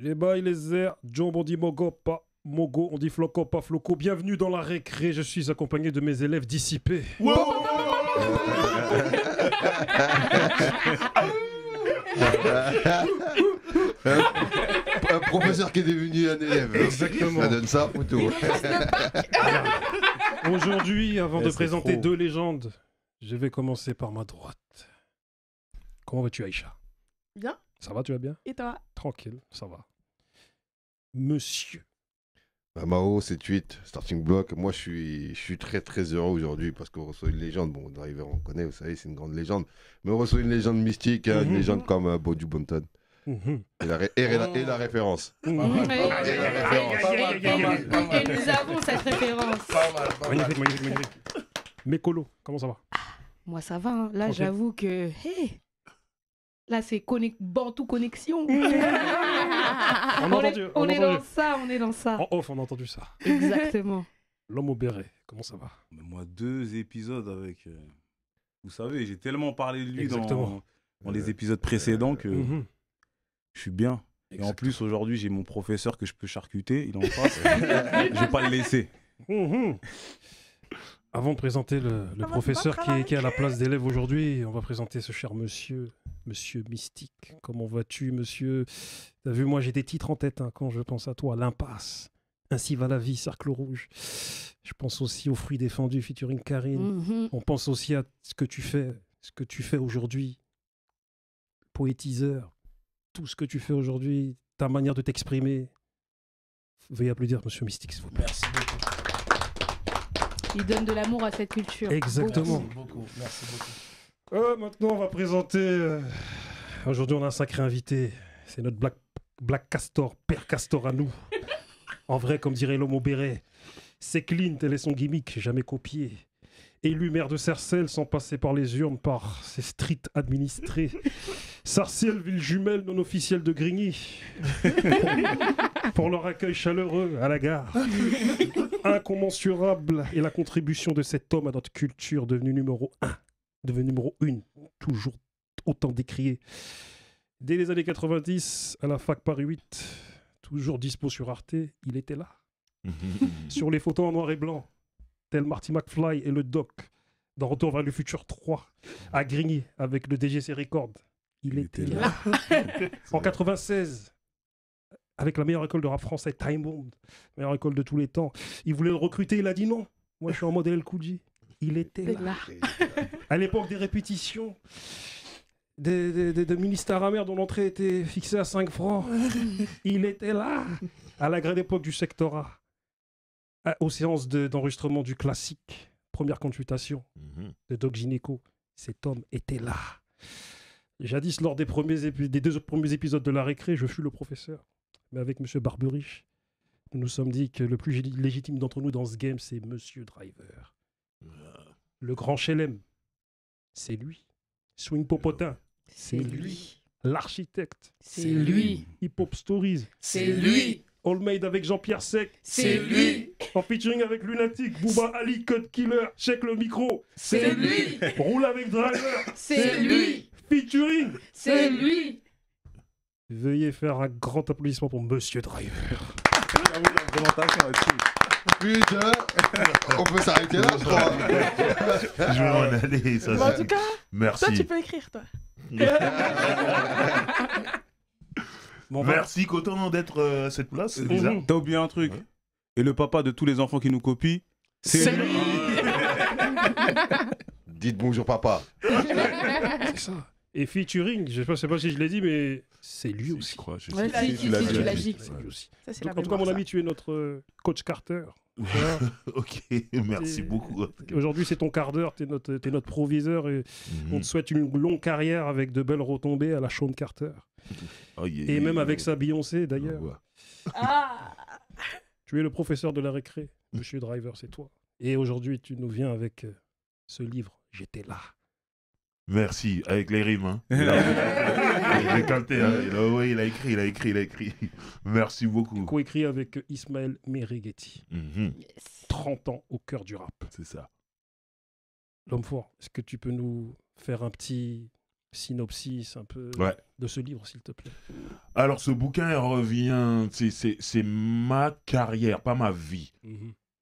Les bails, les airs, Jomb, on dit Mogo, pas Mogo, on dit Floco, pas Floco. Bienvenue dans la récré, je suis accompagné de mes élèves dissipés. Un professeur qui est devenu un élève. Exactement. Ça donne ça, photo. Aujourd'hui, avant de c'est présenter trop. deux légendes, je vais commencer par ma droite. Comment vas-tu, Aïcha? Bien. Ça va, tu vas bien? Et toi? Tranquille, ça va. Monsieur. Bah, Mao, c'est tweet, starting block. Moi, je suis très très heureux aujourd'hui parce qu'on reçoit une légende. Bon, Driver, on connaît, vous savez, c'est une grande légende. Mais on reçoit une légende mystique, hein, une légende comme Bodu Bonton. Et la référence. Et nous avons cette référence. Magnifique, magnifique, magnifique. Mécolo, comment ça va? Moi, ça va. Hein. Là, Tranquille. j'avoue que... Hey, là, c'est Bantou Connexion. On a entendu, on est entendu. dans ça, on est dans ça. En off, on a entendu ça. Exactement. L'homme au béret, comment ça va? Mais moi, 2 épisodes avec. Vous savez, j'ai tellement parlé de lui Exactement. dans les épisodes précédents que Mhm. je suis bien. Et en plus, aujourd'hui, j'ai mon professeur que je peux charcuter. Il est en face. Je vais pas le laisser. Mhm. Avant de présenter le professeur qui est à la place d'élève aujourd'hui, on va présenter ce cher monsieur, monsieur Mystique. Comment vas-tu, monsieur? T'as vu, moi j'ai des titres en tête hein, quand je pense à toi. L'impasse, Ainsi va la vie, Cercle Rouge. Je pense aussi aux Fruits défendus, featuring Karine. Mhm. On pense aussi à ce que tu fais aujourd'hui. Poétiseur, tout ce que tu fais aujourd'hui, ta manière de t'exprimer. Veuillez applaudir monsieur Mystique, s'il vous plaît. Merci beaucoup. Il donne de l'amour à cette culture. Exactement. Merci beaucoup. Merci beaucoup. Maintenant, on va présenter. Aujourd'hui, on a un sacré invité. C'est notre Black Castor, Père Castor à nous. En vrai, comme dirait l'homme au béret, c'est clean, tel est son gimmick, jamais copié. Élu maire de Sarcelles sans passer par les urnes, par ses streets administrés. Sarcelles, ville jumelle non officielle de Grigny. Pour leur accueil chaleureux à la gare. Incommensurable est la contribution de cet homme à notre culture, devenu numéro 1, devenu numéro 1, toujours autant décrié. Dès les années 90, à la fac Paris 8, toujours dispo sur Arte, il était là. Sur les photos en noir et blanc, tel Marty McFly et le Doc, dans Retour vers le futur 3, à Grigny, avec le DGC Record. Il était là. En 96, avec la meilleure école de rap français, Time Bomb, meilleure école de tous les temps. Il voulait le recruter, il a dit non. Moi, je suis en mode El Kouji. Il était là. À l'époque des répétitions, de ministère amer dont l'entrée était fixée à 5 francs, il était là. À la grande époque du sectorat, aux séances d'enregistrement du classique, première consultation de Doc Gynéco, cet homme était là. Jadis, lors des 2 premiers épisodes de la récré, je fus le professeur. Mais avec Monsieur Barberiche, nous nous sommes dit que le plus légitime d'entre nous dans ce game, c'est Monsieur Driver. Le grand Chelem, c'est lui. Swing Popotin, c'est lui. L'architecte, C'est lui. Hip Hop Stories, C'est lui. All Made avec Jean-Pierre Sec, C'est lui. en featuring avec Lunatic, Booba Ali, Cut Killer, check le micro, C'est lui. Roule avec Driver, C'est lui. featuring. C'est lui. Veuillez faire un grand applaudissement pour Monsieur Driver. Putain, on peut s'arrêter là, je crois. Je vais m'en aller. Ça, Bon, en tout cas, merci. toi, tu peux écrire, toi. Bon, Merci Coton d'être à cette place. C'est bizarre. Mhm. T'as oublié un truc. Et le papa de tous les enfants qui nous copient, c'est lui. Dites bonjour, papa. C'est ça. Et featuring, je sais pas si je l'ai dit, mais c'est lui Je aussi. crois. Je Ouais, sais. si, Tu l'as si, dit. tu l'as dit. C'est lui aussi. Ça, c'est Donc, la en tout cas, mon mémoire, ami, tu es notre coach Carter. Ok, merci Et- beaucoup. Aujourd'hui, c'est ton quart d'heure, t'es notre proviseur et on te souhaite une longue carrière avec de belles retombées à la Sean Carter. Oh, yeah, Et yeah, même yeah. avec sa Beyoncé, d'ailleurs. Ouais. Ah. Tu es le professeur de la récré, Monsieur Driver, c'est toi. Et aujourd'hui, tu nous viens avec ce livre, J'étais là. Merci, avec les rimes. Hein. J'ai capté. Hein. Il a écrit. Merci beaucoup. Coécrit avec Ismaël Merighetti. Mhm, 30 ans au cœur du rap. c'est ça. L'homme fort, est-ce que tu peux nous faire un petit synopsis un peu Ouais. de ce livre, s'il te plaît. Alors, ce bouquin, il revient, c'est ma carrière, pas ma vie.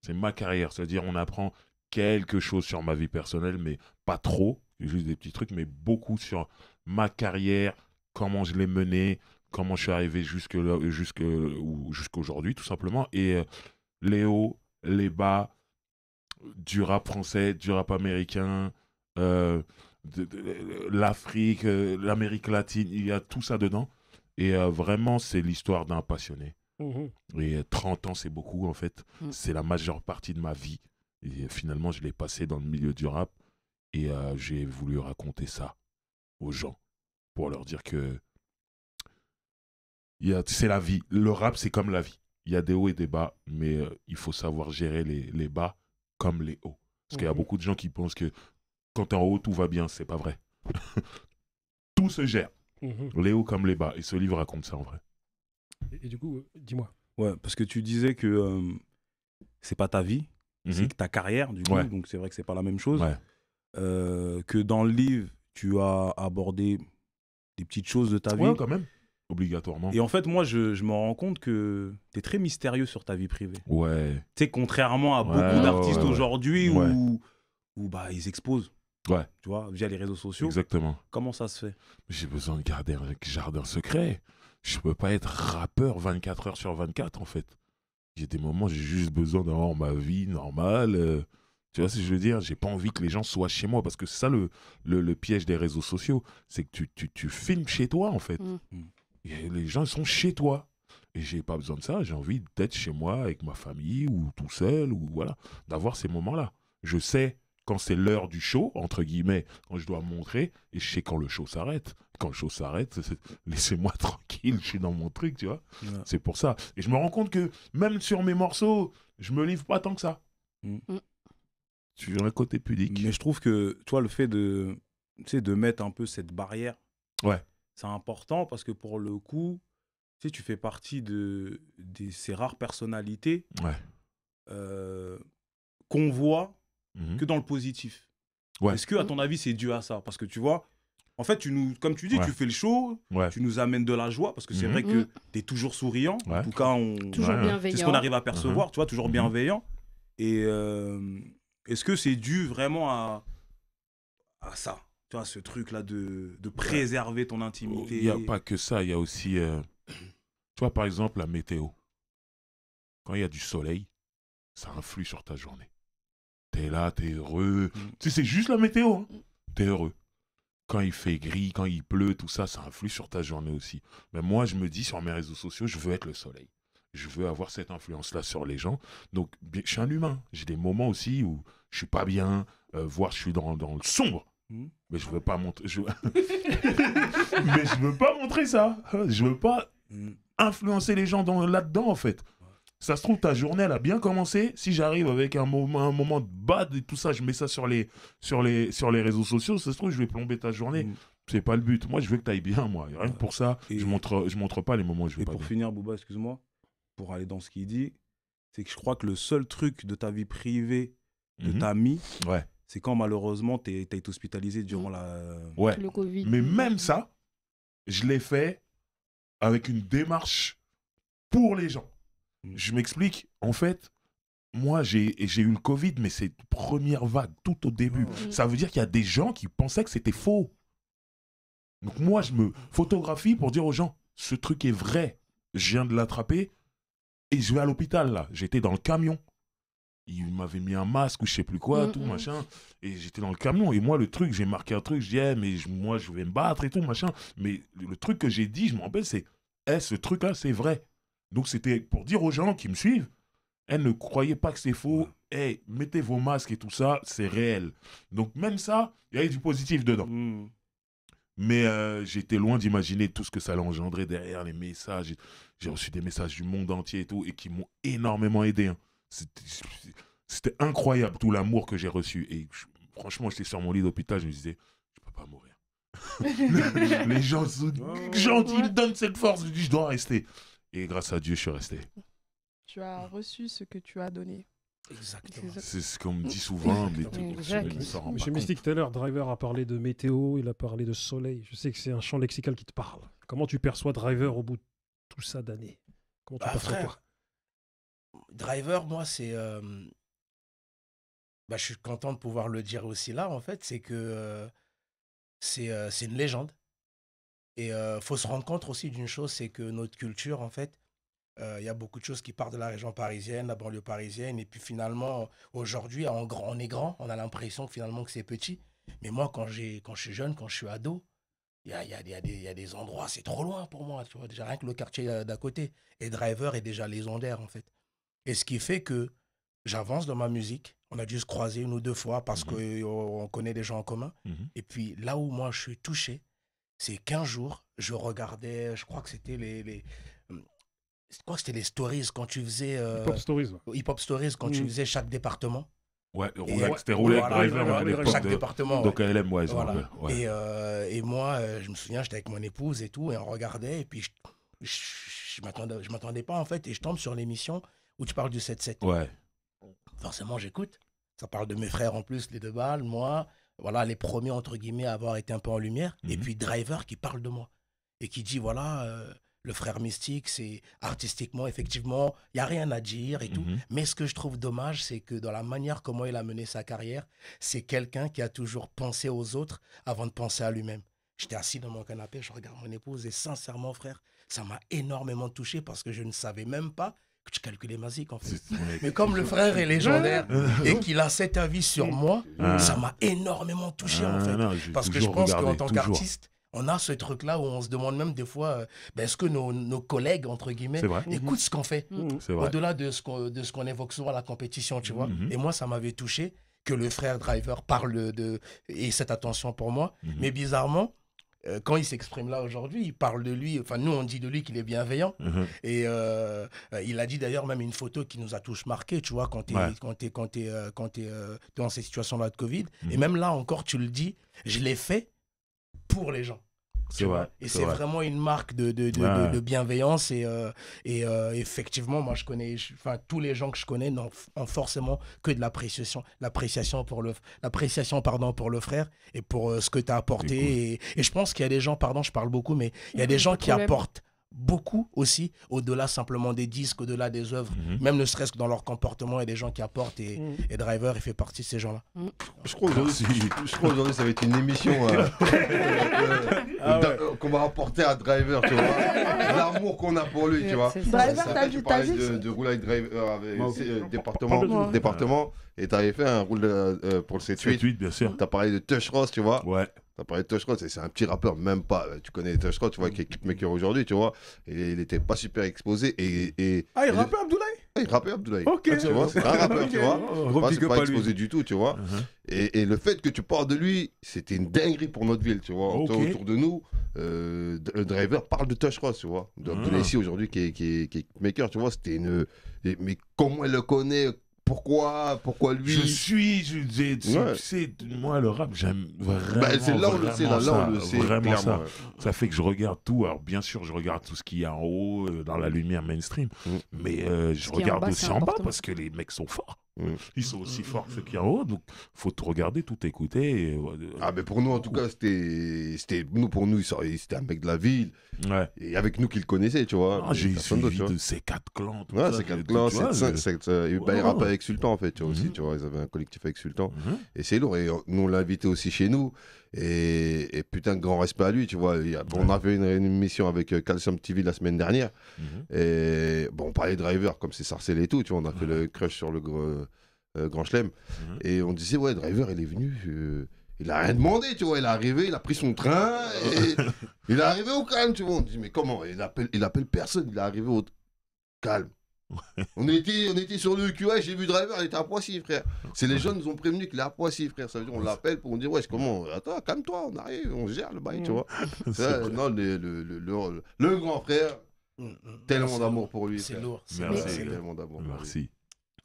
C'est ma carrière, c'est-à-dire on apprend quelque chose sur ma vie personnelle, mais pas trop, juste des petits trucs, mais beaucoup sur ma carrière, comment je l'ai menée, comment je suis arrivé jusqu'aujourd'hui, tout simplement. Et les hauts, les bas, du rap français, du rap américain, l'Afrique, l'Amérique latine, il y a tout ça dedans. Et vraiment, c'est l'histoire d'un passionné. Et 30 ans, c'est beaucoup, en fait. C'est la majeure partie de ma vie. Et finalement, je l'ai passé dans le milieu du rap. Et j'ai voulu raconter ça aux gens pour leur dire que c'est la vie. Le rap, c'est comme la vie. Il y a des hauts et des bas, mais il faut savoir gérer les bas comme les hauts. Parce qu'il y a beaucoup de gens qui pensent que quand t'es en haut, tout va bien. C'est pas vrai. Tout se gère. Les hauts comme les bas. Et ce livre raconte ça en vrai. Et du coup, dis-moi. Ouais, parce que tu disais que c'est pas ta vie, c'est que ta carrière, du coup. Ouais. Donc c'est vrai que c'est pas la même chose. Ouais. Que dans le livre, tu as abordé des petites choses de ta vie. Ouais, quand même. Obligatoirement. Et en fait, moi, je me rends compte que tu es très mystérieux sur ta vie privée. Ouais. Tu sais, contrairement à beaucoup d'artistes aujourd'hui Ouais. où bah, ils exposent. Ouais. Tu vois, via les réseaux sociaux. Exactement. Comment ça se fait? J'ai besoin de garder un jardin secret. Je peux pas être rappeur 24 heures sur 24, en fait. Il y a des moments, j'ai juste besoin d'avoir ma vie normale. Tu vois ce que je veux dire? J'ai pas envie que les gens soient chez moi. Parce que c'est ça le piège des réseaux sociaux. C'est que tu filmes chez toi, en fait. Et les gens sont chez toi. Et j'ai pas besoin de ça. J'ai envie d'être chez moi avec ma famille ou tout seul. Ou voilà. D'avoir ces moments-là. Je sais quand c'est l'heure du show, entre guillemets, quand je dois montrer, et je sais quand le show s'arrête. Quand le show s'arrête, laissez-moi tranquille, je suis dans mon truc, tu vois. Ouais. C'est pour ça. Et je me rends compte que même sur mes morceaux, je me livre pas tant que ça. Sur un côté pudique. Mais je trouve que, toi, le fait de mettre un peu cette barrière, ouais, c'est important parce que pour le coup, tu fais partie de ces rares personnalités qu'on voit que dans le positif. Ouais. Est-ce que, à ton avis, c'est dû à ça? Parce que tu vois, en fait, comme tu dis, tu fais le show, tu nous amènes de la joie, parce que c'est vrai que tu es toujours souriant. En tout cas, toujours bienveillant. C'est ce qu'on arrive à percevoir, tu vois, toujours bienveillant. Et est-ce que c'est dû vraiment à ça? Tu vois, ce truc-là de préserver ton intimité? Il n'y a pas que ça, il y a aussi, tu vois, par exemple, la météo. Quand il y a du soleil, ça influe sur ta journée. T'es là, t'es heureux. Tu sais, c'est juste la météo. Hein. T'es heureux. Quand il fait gris, quand il pleut, tout ça, ça influe sur ta journée aussi. Mais moi, je me dis sur mes réseaux sociaux, je veux être le soleil. Je veux avoir cette influence-là sur les gens. Donc, je suis un humain. J'ai des moments aussi où je suis pas bien, voire je suis dans le sombre. Mais je veux pas montrer. Mais je veux pas montrer ça. Je veux pas influencer les gens là-dedans, en fait. Ça se trouve, ta journée, elle a bien commencé. Si j'arrive avec un moment de bad et tout ça, je mets ça sur les réseaux sociaux, ça se trouve, je vais plomber ta journée. C'est pas le but. Moi, je veux que tu ailles bien, moi. Rien que pour ça, je montre pas les moments où je vais pas bien. Et pour finir, Booba, excuse-moi, pour aller dans ce qu'il dit, c'est que je crois que le seul truc de ta vie privée que t'as mis, c'est quand malheureusement t'as été hospitalisé durant le Covid. Mais même ça, je l'ai fait avec une démarche pour les gens. Je m'explique. En fait, moi, j'ai eu le Covid, mais c'est première vague, tout au début. Ça veut dire qu'il y a des gens qui pensaient que c'était faux. Donc moi, je me photographie pour dire aux gens, ce truc est vrai. Je viens de l'attraper et je vais à l'hôpital, là. J'étais dans le camion. Il m'avait mis un masque ou je sais plus quoi, tout, machin. Et j'étais dans le camion. Et moi, le truc, j'ai marqué un truc. Je dis, mais moi, je vais me battre et tout, machin. Mais le truc que j'ai dit, je me rappelle, c'est, ce truc-là, c'est vrai. Donc, c'était pour dire aux gens qui me suivent, ne croyez pas que c'est faux. Mettez vos masques et tout ça, c'est réel. Donc, même ça, il y avait du positif dedans. Mais j'étais loin d'imaginer tout ce que ça allait engendrer derrière les messages. J'ai reçu des messages du monde entier et tout, et qui m'ont énormément aidé. Hein. C'était incroyable, tout l'amour que j'ai reçu. Et franchement, j'étais sur mon lit d'hôpital, je me disais, je peux pas mourir. Les gens sont gentils, ils me donnent cette force. Je dis, je dois rester. Et grâce à Dieu, je suis resté. Tu as reçu ce que tu as donné. Exactement. C'est ce qu'on me dit souvent. Monsieur Mystique, tout à l'heure, Driver a parlé de météo, il a parlé de soleil. Je sais que c'est un champ lexical qui te parle. Comment tu perçois Driver au bout de tout ça d'années? Comment tu perçois toi? Driver, moi, c'est... je suis content de pouvoir le dire aussi là, en fait. C'est que c'est une légende. Et faut se rendre compte aussi d'une chose, c'est que notre culture, en fait, il y a beaucoup de choses qui partent de la région parisienne, la banlieue parisienne. Et puis finalement, aujourd'hui, on est grand, on a l'impression que finalement que c'est petit. Mais moi, quand je suis jeune, quand je suis ado, il y a des endroits, c'est trop loin pour moi. Tu vois, déjà rien que le quartier d'à côté. Et Driver est déjà légendaire, en fait. Et ce qui fait que j'avance dans ma musique. On a dû se croiser 1 ou 2 fois parce qu'on connaît des gens en commun. Et puis là où moi je suis touché, c'est qu'un jour, je regardais, je crois que c'était les stories quand tu faisais... Hip-Hop Stories. Hip-Hop Stories, quand tu faisais chaque département. Ouais, c'était roulé avec Driver. Chaque département. Donc LM, ouais. Voilà. Et moi, je me souviens, j'étais avec mon épouse et tout, et on regardait, et puis je m'attendais pas, en fait, et je tombe sur l'émission où tu parles du 7-7. Ouais. Forcément, j'écoute. Ça parle de mes frères en plus, les 2 balles, moi. Voilà, les premiers, entre guillemets, à avoir été un peu en lumière. Et puis Driver qui parle de moi. Et qui dit, voilà, le frère Mystique, c'est artistiquement, effectivement, il n'y a rien à dire et tout. Mais ce que je trouve dommage, c'est que dans la manière comment il a mené sa carrière, c'est quelqu'un qui a toujours pensé aux autres avant de penser à lui-même. J'étais assis dans mon canapé, je regarde mon épouse et sincèrement, frère, ça m'a énormément touché parce que je ne savais même pas que tu calculais ma zik, en fait. Mais comme le frère est légendaire et qu'il a cet avis sur moi, ça m'a énormément touché, en fait. Parce que je pense qu'en tant qu'artiste, on a ce truc-là où on se demande même des fois, est-ce que nos collègues, entre guillemets, écoutent ce qu'on fait, au-delà de ce qu'on évoque souvent à la compétition, tu vois. Et moi, ça m'avait touché que le frère Driver parle et cette attention pour moi. Mais bizarrement, quand il s'exprime là aujourd'hui, il parle de lui, enfin nous on dit de lui qu'il est bienveillant. Et il a dit d'ailleurs même une photo qui nous a tous marqués, tu vois, quand t'es dans ces situations-là de Covid. Et même là encore, tu le dis, je l'ai fait pour les gens. C'est vrai. Et c'est vraiment une marque de bienveillance. Et effectivement, moi, tous les gens que je connais n'ont forcément que de l'appréciation pour le frère et pour ce que tu as apporté. Et je pense qu'il y a des gens, pardon, je parle beaucoup, mais il y a des gens qui apportent beaucoup aussi, au-delà simplement des disques, au-delà des œuvres, même ne serait-ce que dans leur comportement, il y a des gens qui apportent et Driver, il fait partie de ces gens-là. Je crois aujourd'hui, ça va être une émission qu'on va apporter à Driver, tu vois. L'amour qu'on a pour lui, tu vois. Driver, tu parlais de roule avec Driver avec département, et tu avais fait un roule pour le 7-8. Bien sûr. Tu as parlé de Tush Ross, tu vois. Ouais. T'as parlé de Tush Ross, c'est un petit rappeur, même pas. Tu connais Tush Ross, tu vois, qui est clipmaker aujourd'hui, tu vois. Et il était pas super exposé. Il rappait Abdoulaye? Il rappait Abdoulaye. Ok. Tu vois, c'est un rappeur, tu vois. C'est pas exposé du tout, tu vois. Et le fait que tu parles de lui, c'était une dinguerie pour notre ville, tu vois. Autour de nous, le Driver parle de Tush Ross, tu vois. Abdoulaye ici aujourd'hui qui est clipmaker, tu vois. C'était une. Mais comment elle le connaît? Pourquoi lui? Tu sais, moi le rap j'aime vraiment. C'est là on le sait, vraiment ça. Ça fait que je regarde tout. Alors bien sûr, je regarde tout ce qu'il y a en haut, dans la lumière mainstream, mais je regarde aussi en bas parce que les mecs sont forts. Ils sont aussi forts que ceux qui sont en haut, donc faut tout regarder, tout écouter. Mais pour nous en tout cas, pour nous c'était un mec de la ville. Ouais. Et avec nous qu'il connaissait, tu vois. J'ai suivi de ces 4 clans. Ouais, ces 4 clans, 7-5. Il rappait avec Sultan en fait, tu vois aussi, tu vois, ils avaient un collectif avec Sultan. Et c'est lourd. Et nous on l'a invité aussi chez nous. Et putain, grand respect à lui, tu vois. On a fait une émission avec Calcium TV la semaine dernière. Et bon, on parlait de Driver, comme c'est Sarcelle et tout, tu vois. On a fait le crush sur le Grand Chelem. Et on disait, ouais, Driver, il est venu. Il a rien demandé, tu vois. Il est arrivé, il a pris son train. Et il est arrivé au calme, tu vois. On dit, mais comment? Il appelle personne. Il est arrivé au calme. On était sur le QA, j'ai vu Driver, il était à Poissy, frère. C'est les jeunes nous ont prévenu qu'il est à Poissy, frère. Ça veut dire on l'appelle pour dire, ouais, comment? Attends, calme-toi, on arrive, on gère le bail, tu vois. Non, le grand frère, tellement d'amour pour lui. C'est lourd. Merci. Tellement d'amour. Merci.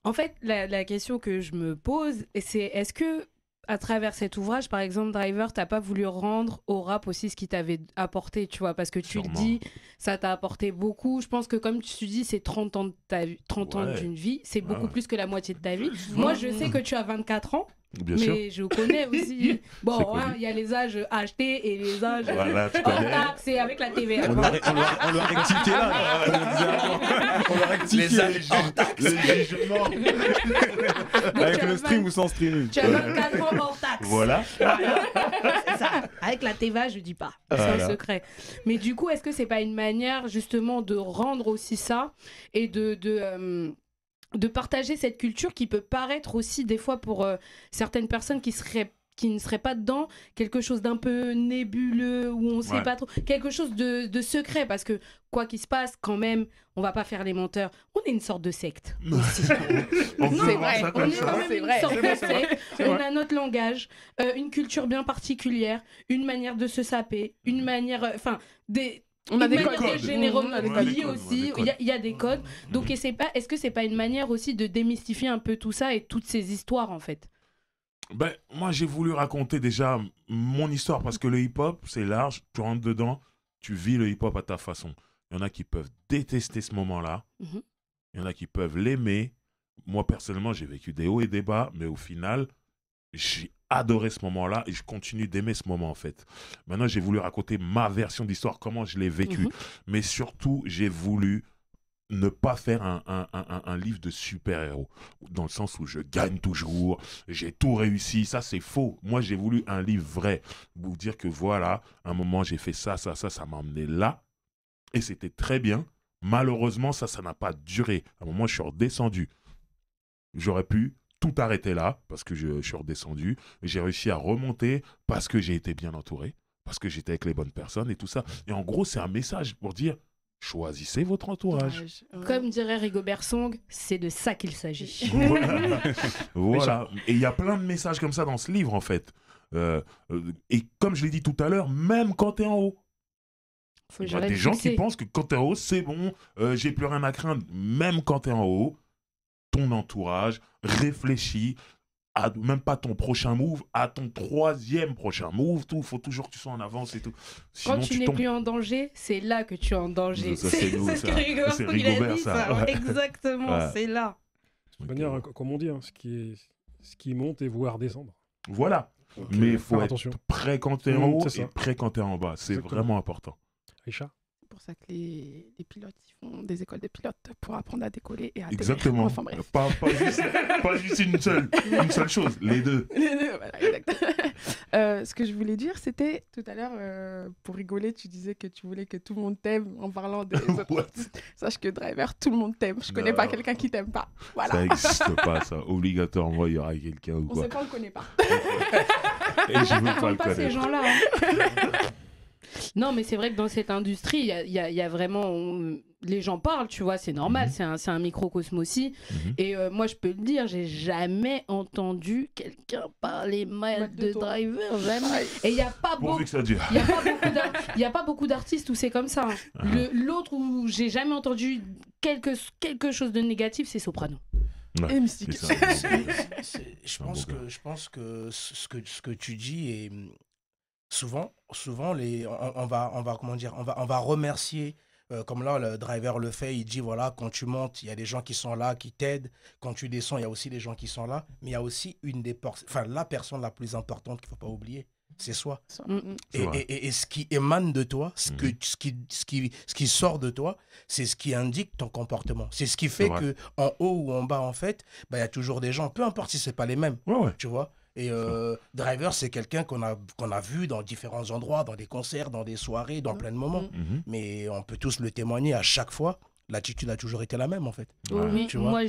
En fait, la question que je me pose, c'est est-ce que à travers cet ouvrage, par exemple, Driver, t'as pas voulu rendre au rap aussi ce qui t'avait apporté, tu vois, parce que tu le dis, ça t'a apporté beaucoup. Je pense que comme tu dis, c'est 30 ans, 30 ans d'une vie, c'est beaucoup plus que la moitié de ta vie. Moi, je sais que tu as 24 ans. Bien mais sûr. je connais aussi. Bon, il y a les âges achetés et les âges hors taxe et avec la TVA. On l'a rectifié là. On l'a rectifié. Les âges hors taxe. Avec le stream ou sans streaming. Tu as 24 ans hors taxe. Voilà. C'est ça. Avec la TVA, je dis pas. C'est un secret. Mais du coup, est-ce que c'est pas une manière justement de rendre aussi ça et de partager cette culture qui peut paraître aussi des fois pour certaines personnes qui ne seraient pas dedans, quelque chose d'un peu nébuleux, où on ne sait pas trop, quelque chose de secret, parce que quoi qu'il se passe, quand même, on va pas faire les menteurs. On est une sorte de secte aussi. C'est vrai, on est quand même une sorte de secte. On a notre langage, une culture bien particulière, une manière de se saper, une manière... On a des codes. Aussi, il y a des codes. Donc, est-ce que c'est pas une manière aussi de démystifier un peu tout ça et toutes ces histoires, en fait? Ben, moi, j'ai voulu raconter déjà mon histoire parce que le hip-hop, c'est large. Tu rentres dedans, tu vis le hip-hop à ta façon. Il y en a qui peuvent détester ce moment-là. Il y en a qui peuvent l'aimer. Moi, personnellement, j'ai vécu des hauts et des bas, mais au final, j'ai adoré ce moment-là et je continue d'aimer ce moment, en fait. Maintenant, j'ai voulu raconter ma version d'histoire, comment je l'ai vécu. Mais surtout, j'ai voulu ne pas faire un livre de super-héros, dans le sens où je gagne toujours, j'ai tout réussi, ça c'est faux. Moi j'ai voulu un livre vrai, vous dire que voilà, à un moment j'ai fait ça m'a emmené là, et c'était très bien. Malheureusement ça n'a pas duré. À un moment je suis redescendu. J'aurais pu tout arrêter là, parce que je suis redescendu, j'ai réussi à remonter, parce que j'ai été bien entouré, parce que j'étais avec les bonnes personnes et tout ça. Et en gros c'est un message pour dire, choisissez votre entourage. Comme dirait Rigobert Song, c'est de ça qu'il s'agit. Voilà. Et il y a plein de messages comme ça dans ce livre, en fait. Et comme je l'ai dit tout à l'heure, même quand tu es en haut. Il y a des gens qui pensent que quand tu es en haut, c'est bon, j'ai plus rien à craindre. Même quand tu es en haut, ton entourage réfléchit à même pas ton prochain move, à ton 3e prochain move, tout, faut toujours que tu sois en avance et tout. Sinon, quand tu n'es plus en danger, c'est là que tu es en danger. C'est ce que Rigobert a dit, ça. Ouais. Exactement, c'est là. De toute manière, comme on dit, ce qui monte et voir descendre. Voilà. Donc, mais il faut être prêt quand tu es en haut et prêt quand tu es en bas. C'est vraiment important. Aïcha? C'est pour ça que les pilotes, ils font des écoles de pilotes pour apprendre à décoller et à exactement. Enfin, bref. Pas juste une seule chose, les deux. Voilà, exactement. Ce que je voulais dire, c'était tout à l'heure, pour rigoler, tu disais que tu voulais que tout le monde t'aime en parlant des autres. Sache que Driver, tout le monde t'aime. Je connais pas quelqu'un qui t'aime pas. Voilà. Ça n'existe pas, ça. Obligatoirement, il y aura quelqu'un ou quoi. On sait pas, on le connaît pas. Et je veux pas le connaître. Ces gens-là. Hein. Non, mais c'est vrai que dans cette industrie, il y a vraiment... les gens parlent, tu vois, c'est normal, c'est un microcosme aussi. Et moi, je peux le dire, j'ai jamais entendu quelqu'un parler mal de Driver, jamais. Et il n'y a pas beaucoup d'artistes où c'est comme ça. Hein. L'autre où j'ai jamais entendu quelque chose de négatif, c'est Soprano. Ouais, et Mystique. Je pense que ce que tu dis est... Souvent, on va remercier, comme là, le Driver le fait, il dit, voilà, quand tu montes, il y a des gens qui sont là, qui t'aident. Quand tu descends, il y a aussi des gens qui sont là. Mais il y a aussi la personne la plus importante qu'il ne faut pas oublier, c'est soi. Et ce qui émane de toi, ce qui sort de toi, c'est ce qui indique ton comportement. C'est ce qui fait qu'en haut ou en bas, en fait, il y a toujours des gens, peu importe si ce n'est pas les mêmes, tu vois. Et Driver, c'est quelqu'un qu'on a vu dans différents endroits, dans des concerts, dans des soirées, dans plein de moments. Mais on peut tous le témoigner à chaque fois. L'attitude a toujours été la même, en fait. Oui, tu vois. Moi,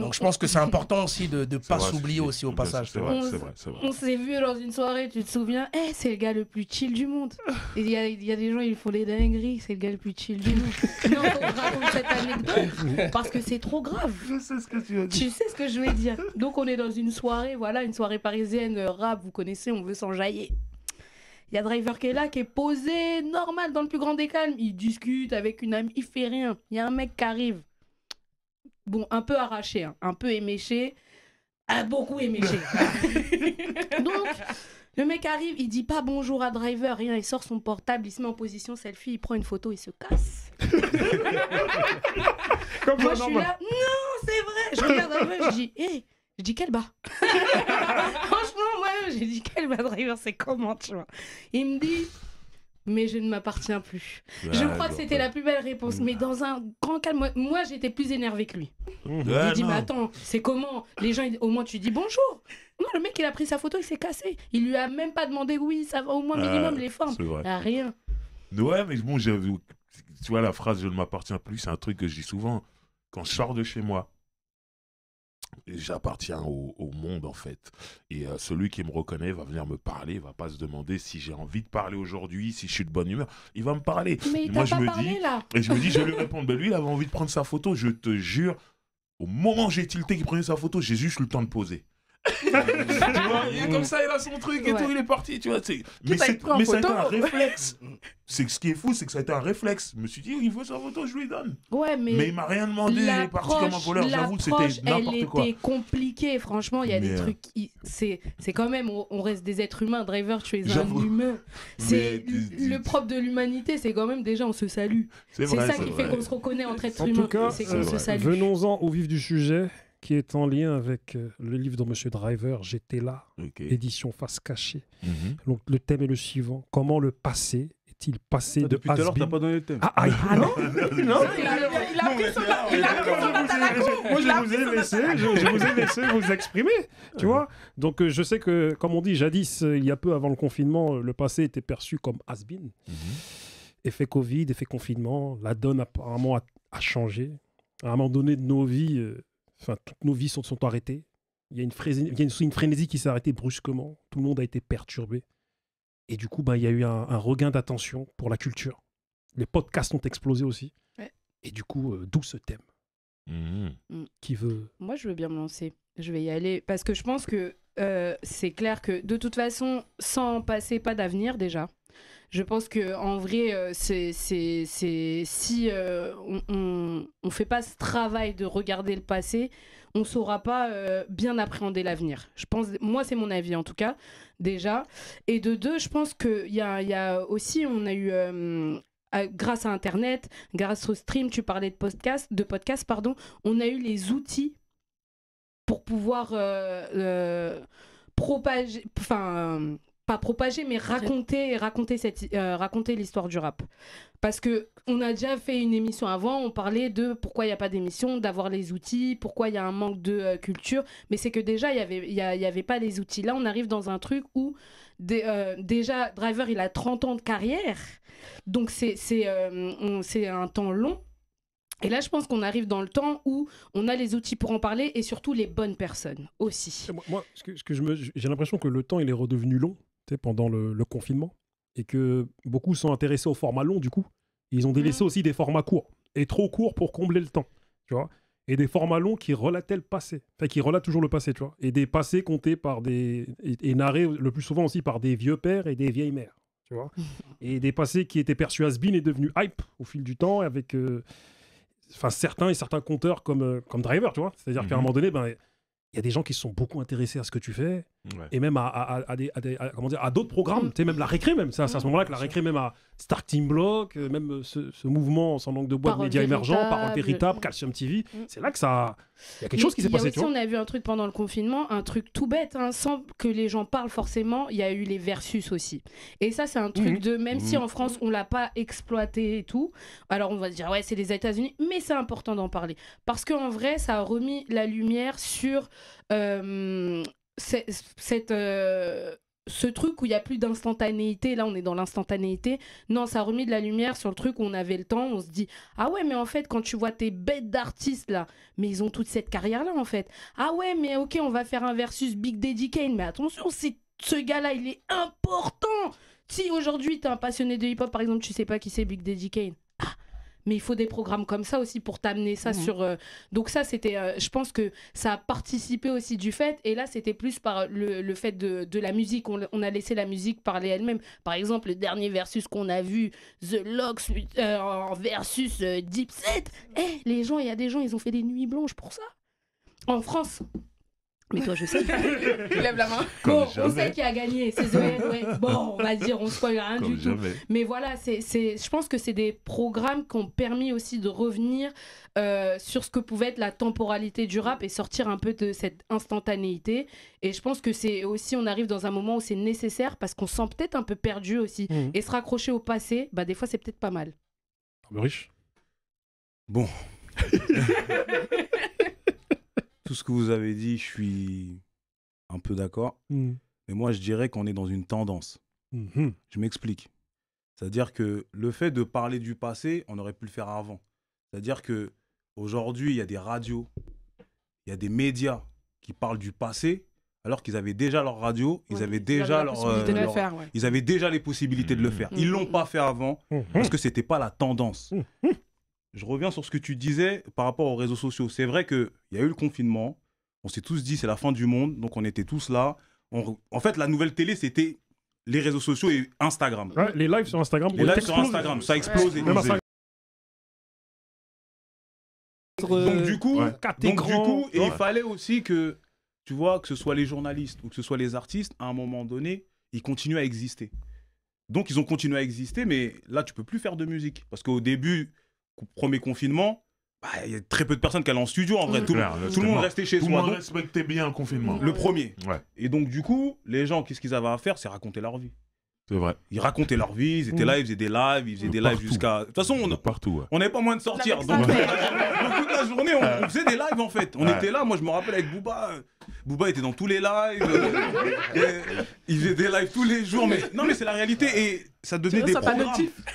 donc je pense que c'est important aussi de ne pas s'oublier aussi au passage. C'est vrai. On s'est vu dans une soirée, tu te souviens, c'est le gars le plus chill du monde. Il y a des gens, ils font les dingueries, c'est le gars le plus chill du monde. Non, on raconte cette anecdote parce que c'est trop grave. Je sais ce que tu as dit. Tu sais ce que je vais dire. Donc on est dans une soirée, voilà, une soirée parisienne, rap, vous connaissez, on veut s'enjailler. Il y a Driver qui est là, qui est posé, normal, dans le plus grand des calmes. Il discute avec une amie, il fait rien. Il y a un mec qui arrive. Bon, un peu arraché, hein, un peu éméché. a beaucoup aimé Donc, le mec arrive, il dit pas bonjour à Driver, rien, il sort son portable, il se met en position selfie, il prend une photo, il se casse. Moi, je suis là, non, c'est vrai. Je regarde Driver, je dis, hé, je dis quel bas. Franchement, moi, j'ai dit quel bas Driver, c'est comment, tu vois. Il me dit, mais je ne m'appartiens plus. Je crois que c'était la plus belle réponse, mais dans un grand calme. Moi, j'étais plus énervée que lui. Il dit, mais attends, c'est comment? Les gens, au moins, tu dis bonjour. Non, le mec, il a pris sa photo, il s'est cassé. Il lui a même pas demandé, oui, ça va au moins minimum les formes. Il n'y a rien. Ouais, mais bon, tu vois, la phrase je ne m'appartiens plus, c'est un truc que je dis souvent. Quand je sors de chez moi, j'appartiens au monde en fait. Et celui qui me reconnaît va venir me parler, il va pas se demander si j'ai envie de parler aujourd'hui, si je suis de bonne humeur. Il va me parler. Mais moi je me dis, et je me dis, je vais lui répondre. Ben lui, il avait envie de prendre sa photo. Je te jure, au moment où j'ai tilté qu'il prenait sa photo, j'ai juste eu le temps de poser. Tu vois, il est comme ça, il a son truc et tout, il est parti, tu vois. Mais ça a été un réflexe. Ce qui est fou, c'est que ça a été un réflexe. Je me suis dit, il faut sa photo, je lui donne. Ouais, mais il m'a rien demandé, il est parti comme un voleur. J'avoue que c'était n'importe quoi. Elle était compliquée, franchement. Il y a des trucs. C'est quand même, on reste des êtres humains. Driver, tu es un humain. C'est le propre de l'humanité, c'est quand même déjà on se salue. C'est ça qui fait qu'on se reconnaît entre êtres humains. En tout cas, c'est qu'on se salue. Venons-en au vif du sujet, qui est en lien avec le livre de Monsieur Driver, J'étais là, édition Face Cachée. Donc le thème est le suivant: comment le passé est-il passé de depuis tout à l'heure, t'as pas donné le thème. Ah non. Il a pris son Moi, je vous ai laissé vous exprimer, tu vois. Donc je sais que, comme on dit jadis, il y a peu avant le confinement, le passé était perçu comme has-been. Effet Covid, effet confinement, la donne apparemment a changé. À un moment donné de nos vies, toutes nos vies sont arrêtées. Il y a une frénésie qui s'est arrêtée brusquement. Tout le monde a été perturbé. Et du coup, il y a eu un regain d'attention pour la culture. Les podcasts ont explosé aussi. Ouais. Et du coup, d'où ce thème. Qui veut... Moi, je veux bien me lancer. Je vais y aller. Parce que je pense que c'est clair que, de toute façon, sans passer, pas d'avenir déjà. Je pense qu'en vrai, si on fait pas ce travail de regarder le passé, on saura pas bien appréhender l'avenir. Je pense, moi, c'est mon avis en tout cas, déjà. Et de deux, je pense qu'il y a aussi, on a eu... grâce à Internet, grâce au stream, tu parlais de podcast, on a eu les outils pour pouvoir propager... pas propager, mais raconter l'histoire du rap. Parce qu'on a déjà fait une émission avant, on parlait de pourquoi il n'y a pas d'émission, d'avoir les outils, pourquoi il y a un manque de culture. Mais c'est que déjà, il y avait pas les outils. Là, on arrive dans un truc où déjà, Driver, il a 30 ans de carrière. Donc, c'est un temps long. Et là, je pense qu'on arrive dans le temps où on a les outils pour en parler et surtout les bonnes personnes aussi. Moi, j'ai l'impression que le temps, il est redevenu long pendant le confinement et que beaucoup sont intéressés au format long du coup. Ils ont délaissé aussi des formats courts et trop courts pour combler le temps, tu vois. Et des formats longs qui relataient le passé, qui relatent toujours le passé, tu vois. Et des passés comptés par et narrés le plus souvent aussi par des vieux pères et des vieilles mères, tu vois. Et des passés qui étaient perçus has-been et devenus hype au fil du temps avec certains conteurs comme Driver, tu vois. C'est-à-dire qu'à un moment donné, il y a des gens qui se sont beaucoup intéressés à ce que tu fais, et même à d'autres programmes, même la récré, même. C'est à ce moment-là que la récré, même à Starting Block, même ce mouvement sans langue de bois de médias émergents, Parole véritable, Calcium TV, c'est là que ça... Il y a quelque chose qui s'est passé, tu vois. On a vu un truc pendant le confinement, un truc tout bête, sans que les gens parlent forcément, il y a eu les versus aussi. Et ça, c'est un truc de... Même si en France, on l'a pas exploité et tout, alors on va dire, ouais, c'est les États-Unis, mais c'est important d'en parler. Parce qu'en vrai, ça a remis la lumière sur... ce truc où il n'y a plus d'instantanéité, là on est dans l'instantanéité, non, ça a remis de la lumière sur le truc où on avait le temps, on se dit, ah ouais, mais en fait, quand tu vois tes bêtes d'artistes là, mais ils ont toute cette carrière-là en fait, ah ouais, mais ok, on va faire un versus Big Daddy Kane, mais attention, ce gars-là, il est important. Si aujourd'hui t'es un passionné de hip-hop, par exemple, tu sais pas qui c'est Big Daddy Kane, mais il faut des programmes comme ça aussi pour t'amener ça sur... Donc ça, c'était... je pense que ça a participé aussi du fait. Et là, c'était plus par le fait de la musique. On a laissé la musique parler elle-même. Par exemple, le dernier versus qu'on a vu, The Lox versus Dipset. Il y a des gens, ils ont fait des nuits blanches pour ça. En France. Mais toi, je sais. Tu lèves la main. Bon, on sait qui a gagné. C'est Zoé. Ouais. Bon, on va dire, on spoil rien Comme du jamais. tout. Mais voilà, je pense que c'est des programmes qui ont permis aussi de revenir sur ce que pouvait être la temporalité du rap et sortir un peu de cette instantanéité. Et je pense que c'est aussi, on arrive dans un moment où c'est nécessaire parce qu'on se sent peut-être un peu perdu aussi. Et se raccrocher au passé, bah, des fois, c'est peut-être pas mal. Riche. Bon. Tout ce que vous avez dit, je suis un peu d'accord. Mais moi, je dirais qu'on est dans une tendance. Je m'explique. C'est-à-dire que le fait de parler du passé, on aurait pu le faire avant. C'est-à-dire qu'aujourd'hui, il y a des radios, il y a des médias qui parlent du passé, alors qu'ils avaient déjà leur radio, ils avaient déjà ils avaient déjà les possibilités de le faire. Ils ne l'ont pas fait avant parce que ce n'était pas la tendance. Je reviens sur ce que tu disais par rapport aux réseaux sociaux. C'est vrai qu'il y a eu le confinement. On s'est tous dit c'est la fin du monde. Donc on était tous là. En fait, la nouvelle télé, c'était les réseaux sociaux et Instagram. Ouais, les lives sur Instagram. Les lives sur Instagram, ça a explosé. Donc du coup, il fallait aussi que, tu vois, que ce soit les journalistes ou que ce soit les artistes, à un moment donné, ils continuent à exister. Donc ils ont continué à exister, mais là, tu peux plus faire de musique. Parce qu'au début... Premier confinement, il y a très peu de personnes qui allaient en studio en vrai. Tout le monde restait chez soi. Tout le monde respectait bien le confinement. Le premier. Ouais. Et donc, du coup, les gens, qu'est-ce qu'ils avaient à faire? C'est raconter leur vie. C'est vrai. Ils racontaient leur vie, ils étaient là, ils faisaient des lives, jusqu'à. De toute façon, on n'avait pas moyen de sortir. Donc, toute la journée, on faisait des lives en fait. On était là, moi je me rappelle avec Booba. Booba était dans tous les lives. Il faisait des lives tous les jours. Mais non, mais c'est la réalité. Et ça devenait des programmes.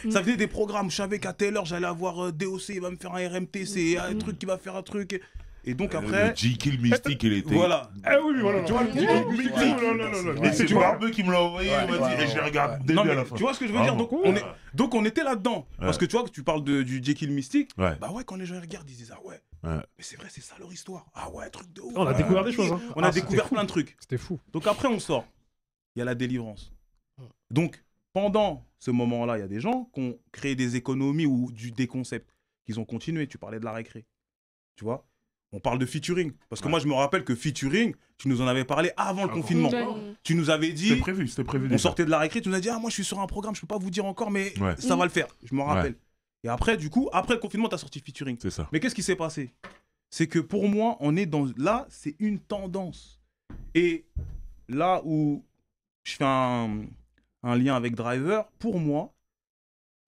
Ça faisait des programmes. Je savais qu'à telle heure, j'allais avoir DOC, il va me faire un RMTC, un truc qui va faire un truc. Et donc après. Le J-Kill Mystique, il était. Voilà. Oui, voilà. Tu vois, le J-Kill Mystique. Et c'est Barbeux qui me l'a envoyé, il m'a dit, et je l'ai regardé à la fin. Tu vois ce que je veux dire? Donc on était là-dedans. Parce que tu vois que tu parles du J-Kill Mystique. Bah ouais, quand les gens regardent, ils disent ah ouais. Mais c'est vrai, c'est ça leur histoire. Ah ouais, truc de ouf. On a découvert des choses. On a découvert plein de trucs. C'était fou. Donc après, on sort. Il y a la délivrance. Donc pendant ce moment-là, il y a des gens qui ont créé des économies ou des concepts, qu'ils ont continué. Tu parlais de la récré. Tu vois? On parle de featuring. Parce que moi, je me rappelle que featuring, tu nous en avais parlé avant le confinement. Tu nous avais dit... C'était prévu. On sortait de la récré, tu nous as dit, ah, moi, je suis sur un programme, je peux pas vous dire encore, mais ça va le faire. Je me rappelle. Et après, du coup, après le confinement, tu as sorti featuring. C'est ça. Mais qu'est-ce qui s'est passé? C'est que pour moi, on est dans... Là, c'est une tendance. Et là où je fais un lien avec Driver, pour moi,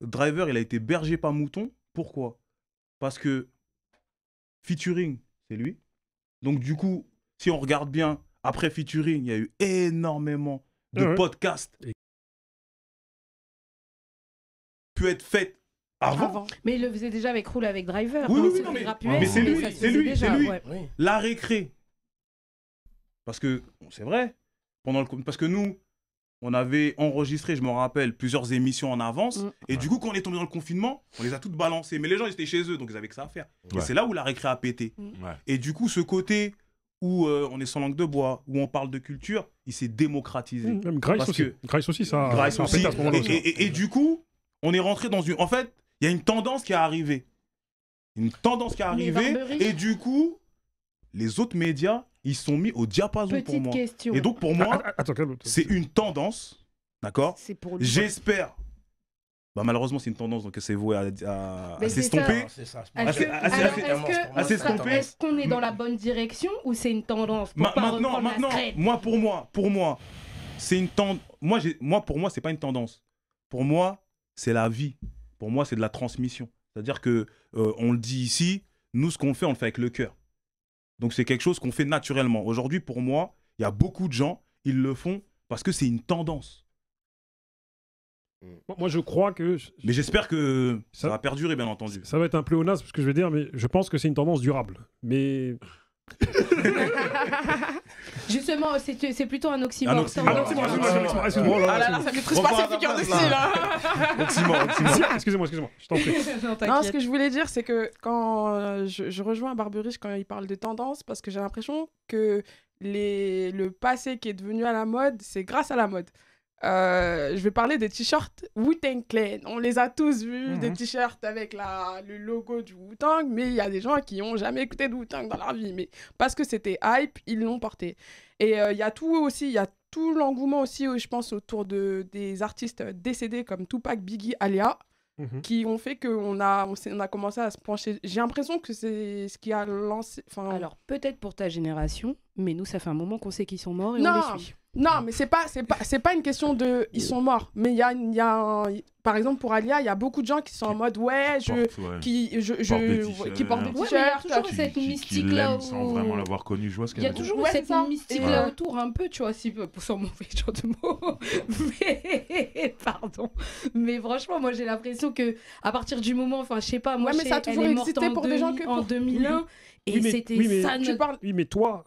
Driver, il a été berger pas mouton. Pourquoi? Parce que featuring, c'est lui. Donc du coup, si on regarde bien, après featuring, il y a eu énormément de podcasts qui pu être faits avant. Mais il le faisait déjà avec Roule avec Driver. Oui, mais c'est lui. La récré. Parce que, c'est vrai, parce que nous, on avait enregistré, je me rappelle, plusieurs émissions en avance. Et du coup, quand on est tombé dans le confinement, on les a toutes balancées. Mais les gens, ils étaient chez eux, donc ils avaient que ça à faire. Et c'est là où la récré a pété. Et du coup, ce côté où on est sans langue de bois, où on parle de culture, il s'est démocratisé. Même Grace aussi, ça. Grace aussi. À ce moment-là aussi. Et du coup, on est rentré dans une... En fait, il y a une tendance qui est arrivée. Et du coup, les autres médias, ils sont mis au diapason pour moi. Question. Et donc pour moi, c'est une tendance, d'accord? J'espère. Bah malheureusement c'est une tendance donc c'est voué à s'estomper. Est-ce qu'on est dans la bonne direction ou c'est une tendance? Maintenant, moi pour moi, c'est une tendance. Pour moi c'est pas une tendance. Pour moi c'est la vie. Pour moi c'est de la transmission. C'est-à-dire que on le dit ici, nous ce qu'on fait on le fait avec le cœur. Donc c'est quelque chose qu'on fait naturellement. Aujourd'hui, pour moi, il y a beaucoup de gens, ils le font parce que c'est une tendance. Moi, je crois que... Mais j'espère que ça va perdurer, bien entendu. Ça va être un pléonasme, ce que je vais dire, mais je pense que c'est une tendance durable. Mais... Justement, c'est plutôt un oxymore. Excuse-moi. Là, ça fait très pacifiqueur de style. Excusez-moi, je t'en prie. Non, ce que je voulais dire, c'est que quand je rejoins Barberiche quand il parle de tendance, parce que j'ai l'impression que le passé qui est devenu à la mode, c'est grâce à la mode. je vais parler des t-shirts Wu-Tang Clan. On les a tous vus, des t-shirts avec le logo du Wu-Tang, mais il y a des gens qui n'ont jamais écouté de Wu-Tang dans leur vie, mais parce que c'était hype, ils l'ont porté. Et il y a tout aussi, il y a tout l'engouement aussi, je pense, autour des artistes décédés comme Tupac, Biggie, Alia, qui ont fait qu'on a commencé à se pencher. J'ai l'impression que c'est ce qui a lancé... Alors, peut-être pour ta génération, mais nous, ça fait un moment qu'on sait qu'ils sont morts et on les suit. Non, mais c'est pas une question de ils sont morts, mais il y a par exemple pour Alia, il y a beaucoup de gens qui sont en mode qui portent des t-shirts, il y a toujours cette mystique là sans vraiment l'avoir connu, je vois ce qu'elle il y a toujours cette mystique là autour un peu, tu vois, sans mauvais genre de mots. Mais pardon. Mais franchement, moi j'ai l'impression que à partir du moment, enfin je sais pas, moi mais ça a toujours existé pour des gens que en 2001. Et c'était ça. Oui, mais toi,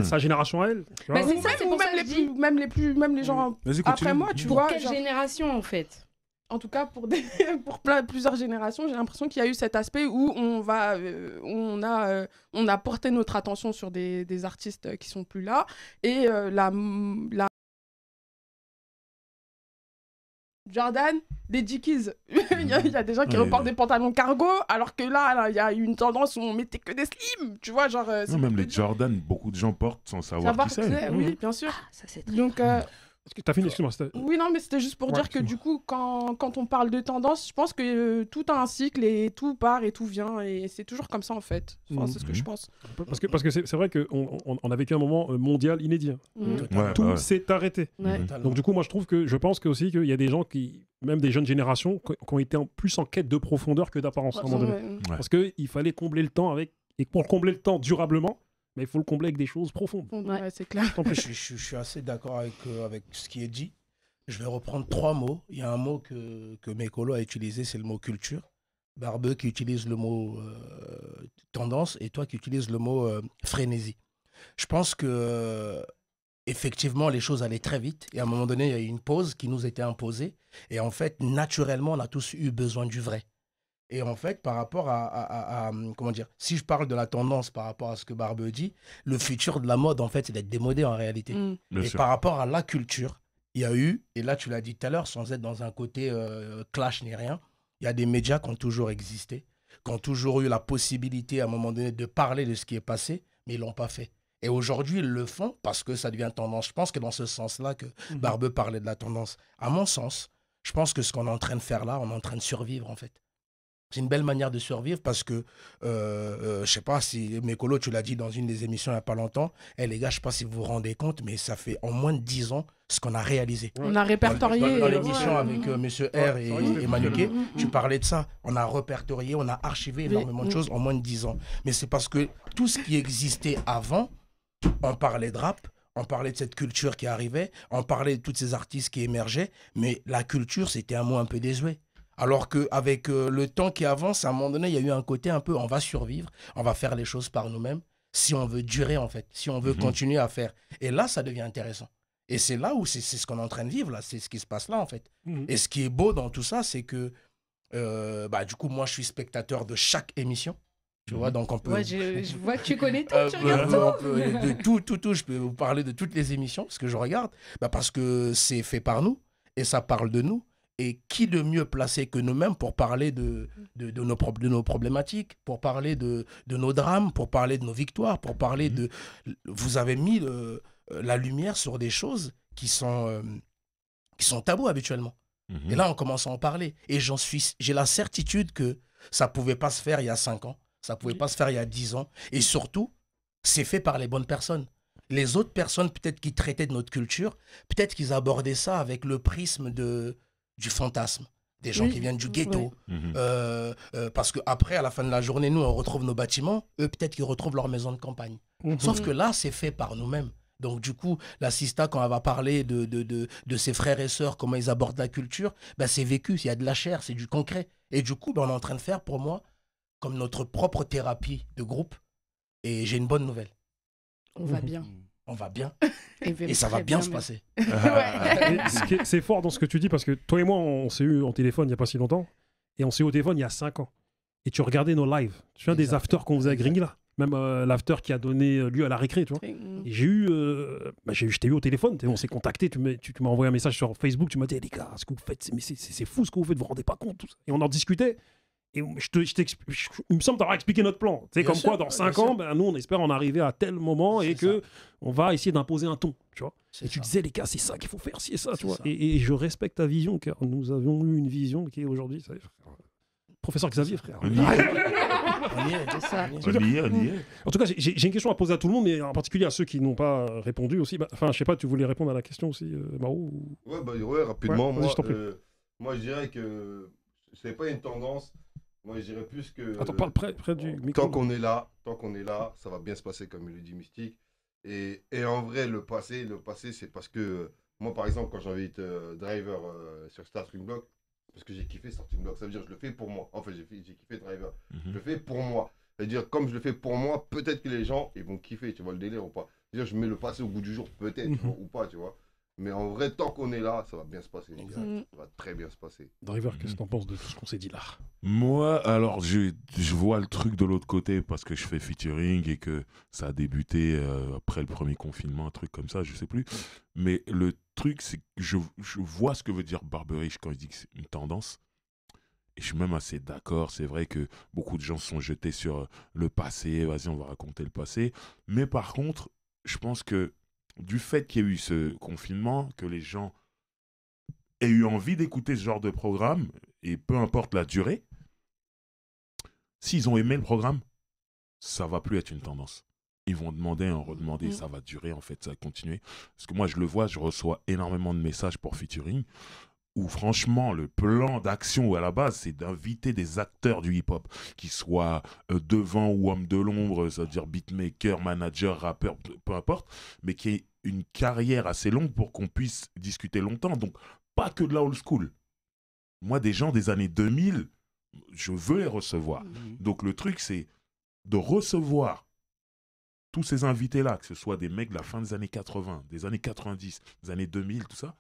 sa génération à elle. Bah c'est ça, c'est pour ça que je dis. Même les gens après moi, tu vois. Pour quelle génération en fait? En tout cas, pour plusieurs générations, j'ai l'impression qu'il y a eu cet aspect où on a porté notre attention sur des artistes qui sont plus là. Et Jordan, les Dickies. Il y a des gens qui reportent des pantalons cargo, alors que là, il y a une tendance où on mettait que des slims. Tu vois, genre. Non, même les Jordan, beaucoup de gens portent sans savoir qui c'est. Oui, bien sûr. Ah, ça, c'est très donc, t'as fini, excuse-moi. Oui, non, mais c'était juste pour dire que du coup, quand on parle de tendance, je pense que tout a un cycle et tout part et tout vient. Et c'est toujours comme ça, en fait. Enfin, c'est ce que je pense. Parce que c'est vrai qu'on a vécu un moment mondial inédit. Tout s'est arrêté. Donc du coup, moi, je pense que aussi qu'il y a des gens même des jeunes générations, qui ont été plus en quête de profondeur que d'apparence à un moment donné. Parce qu'il fallait combler le temps et pour combler le temps durablement, mais il faut le combler avec des choses profondes. Ouais, c'est clair. Je suis assez d'accord avec ce qui est dit. Je vais reprendre 3 mots. Il y a un mot que Mekolo a utilisé, c'est le mot culture. Barbeux qui utilise le mot tendance et toi qui utilises le mot frénésie. Je pense que effectivement, les choses allaient très vite. Et à un moment donné, il y a eu une pause qui nous était imposée. Et en fait, naturellement, on a tous eu besoin du vrai. Et en fait, par rapport à comment dire, si je parle de la tendance par rapport à ce que Barbeux dit, le futur de la mode, en fait, c'est d'être démodé en réalité. Et par rapport à la culture, il y a eu, et là tu l'as dit tout à l'heure, sans être dans un côté clash ni rien, il y a des médias qui ont toujours existé, qui ont toujours eu la possibilité à un moment donné de parler de ce qui est passé, mais ils ne l'ont pas fait. Et aujourd'hui, ils le font parce que ça devient tendance. Je pense que dans ce sens-là que Barbeux parlait de la tendance, à mon sens, je pense que ce qu'on est en train de faire là, on est en train de survivre en fait. C'est une belle manière de survivre parce que, je sais pas si, Mekolo, tu l'as dit dans une des émissions il n'y a pas longtemps, les gars, je sais pas si vous vous rendez compte, mais ça fait en moins de 10 ans ce qu'on a réalisé. On a répertorié. Dans l'émission avec Monsieur R et Manuké, tu parlais de ça. On a répertorié, on a archivé énormément de choses en moins de 10 ans. Mais c'est parce que tout ce qui existait avant, on parlait de rap, on parlait de cette culture qui arrivait, on parlait de tous ces artistes qui émergeaient, mais la culture, c'était un mot un peu désuet. Alors qu'avec le temps qui avance, à un moment donné, il y a eu un côté un peu, on va survivre, on va faire les choses par nous-mêmes, si on veut durer en fait, si on veut continuer à faire. Et là, ça devient intéressant. Et c'est là où c'est ce qu'on est en train de vivre, là, c'est ce qui se passe là en fait. Et ce qui est beau dans tout ça, c'est que, du coup, moi, je suis spectateur de chaque émission. Tu vois, donc on peut... Ouais, je vois que tu connais tout, tu regardes tout. Je peux vous parler de toutes les émissions, ce que je regarde, parce que c'est fait par nous et ça parle de nous. Et qui de mieux placé que nous-mêmes pour parler de nos problématiques, pour parler de nos drames, pour parler de nos victoires, pour parler de... Vous avez mis la lumière sur des choses qui sont tabous habituellement. Et là, on commence à en parler. Et j'ai la certitude que ça ne pouvait pas se faire il y a 5 ans, ça ne pouvait pas se faire il y a 10 ans. Et surtout, c'est fait par les bonnes personnes. Les autres personnes, peut-être qui traitaient de notre culture, peut-être qu'ils abordaient ça avec le prisme du fantasme, des gens qui viennent du ghetto. Parce qu'après, à la fin de la journée, nous, on retrouve nos bâtiments. Eux, peut-être qu'ils retrouvent leur maison de campagne. Sauf que là, c'est fait par nous-mêmes. Donc, du coup, la Sista, quand elle va parler de ses frères et sœurs, comment ils abordent la culture, c'est vécu, il y a de la chair, c'est du concret. Et du coup, on est en train de faire, pour moi, comme notre propre thérapie de groupe. Et j'ai une bonne nouvelle. On va bien. On va bien et ça va bien se passer. C'est fort dans ce que tu dis parce que toi et moi, on s'est eu en téléphone il n'y a pas si longtemps et on s'est eu au téléphone il y a 5 ans. Et tu regardais nos lives. Tu vois des afters qu'on faisait à Gringy là. même l'after qui a donné lieu à la récré, tu vois. Et je t'ai eu au téléphone, on s'est contacté, tu m'as envoyé un message sur Facebook, tu m'as dit, les gars, ce que vous faites, c'est fou ce que vous faites, vous vous rendez pas compte, tout ça. Et on en discutait. Et il me semble t'avoir expliqué notre plan. Tu sais, comme quoi, dans 5 ans, nous, on espère en arriver à tel moment et qu'on va essayer d'imposer un ton, tu vois. Et tu disais, les gars, c'est ça qu'il faut faire, c'est ça, tu vois. Et je respecte ta vision, car nous avons eu une vision qui est aujourd'hui, professeur Xavier, frère. On y est. En tout cas, j'ai une question à poser à tout le monde, mais en particulier à ceux qui n'ont pas répondu aussi. Enfin, je sais pas, tu voulais répondre à la question aussi, Maro Ouais, rapidement. Ouais, moi, je dirais que c'est pas une tendance. Moi, je dirais plus que... Attends, parle près du micro. Tant qu'on est là, ça va bien se passer, comme il le dit Mystique. Et en vrai, le passé, c'est parce que... moi, par exemple, quand j'invite Driver sur Starting Block, parce que j'ai kiffé Starting Block, ça veut dire que je le fais pour moi. Enfin, j'ai kiffé Driver. Je le fais pour moi. C'est-à-dire, comme je le fais pour moi, peut-être que les gens, ils vont kiffer, tu vois, le délire ou pas. C'est-à-dire, je mets le passé au bout du jour, peut-être, ou pas, tu vois. Mais en vrai, tant qu'on est là, ça va bien se passer. Ça va très bien se passer. Driver, qu'est-ce que t'en penses de tout ce qu'on s'est dit là? Moi, alors, je vois le truc de l'autre côté parce que je fais featuring et que ça a débuté après le premier confinement, un truc comme ça, je sais plus. Mais le truc, c'est que je vois ce que veut dire Barberish quand il dit que c'est une tendance. Et je suis même assez d'accord. C'est vrai que beaucoup de gens sont jetés sur le passé. Vas-y, on va raconter le passé. Mais par contre, je pense que du fait qu'il y ait eu ce confinement, que les gens aient eu envie d'écouter ce genre de programme, et peu importe la durée, s'ils ont aimé le programme, ça va plus être une tendance. Ils vont demander, en redemander, ça va durer en fait, ça va continuer. Parce que moi je le vois, je reçois énormément de messages pour featuring, où franchement le plan d'action à la base c'est d'inviter des acteurs du hip-hop, qui soient devant ou hommes de l'ombre, c'est-à-dire beatmaker, manager, rappeur, peu importe, mais qui aient une carrière assez longue pour qu'on puisse discuter longtemps. Donc pas que de la old school. Moi des gens des années 2000, je veux les recevoir. Donc le truc c'est de recevoir tous ces invités-là, que ce soit des mecs de la fin des années 80, des années 90, des années 2000, tout ça,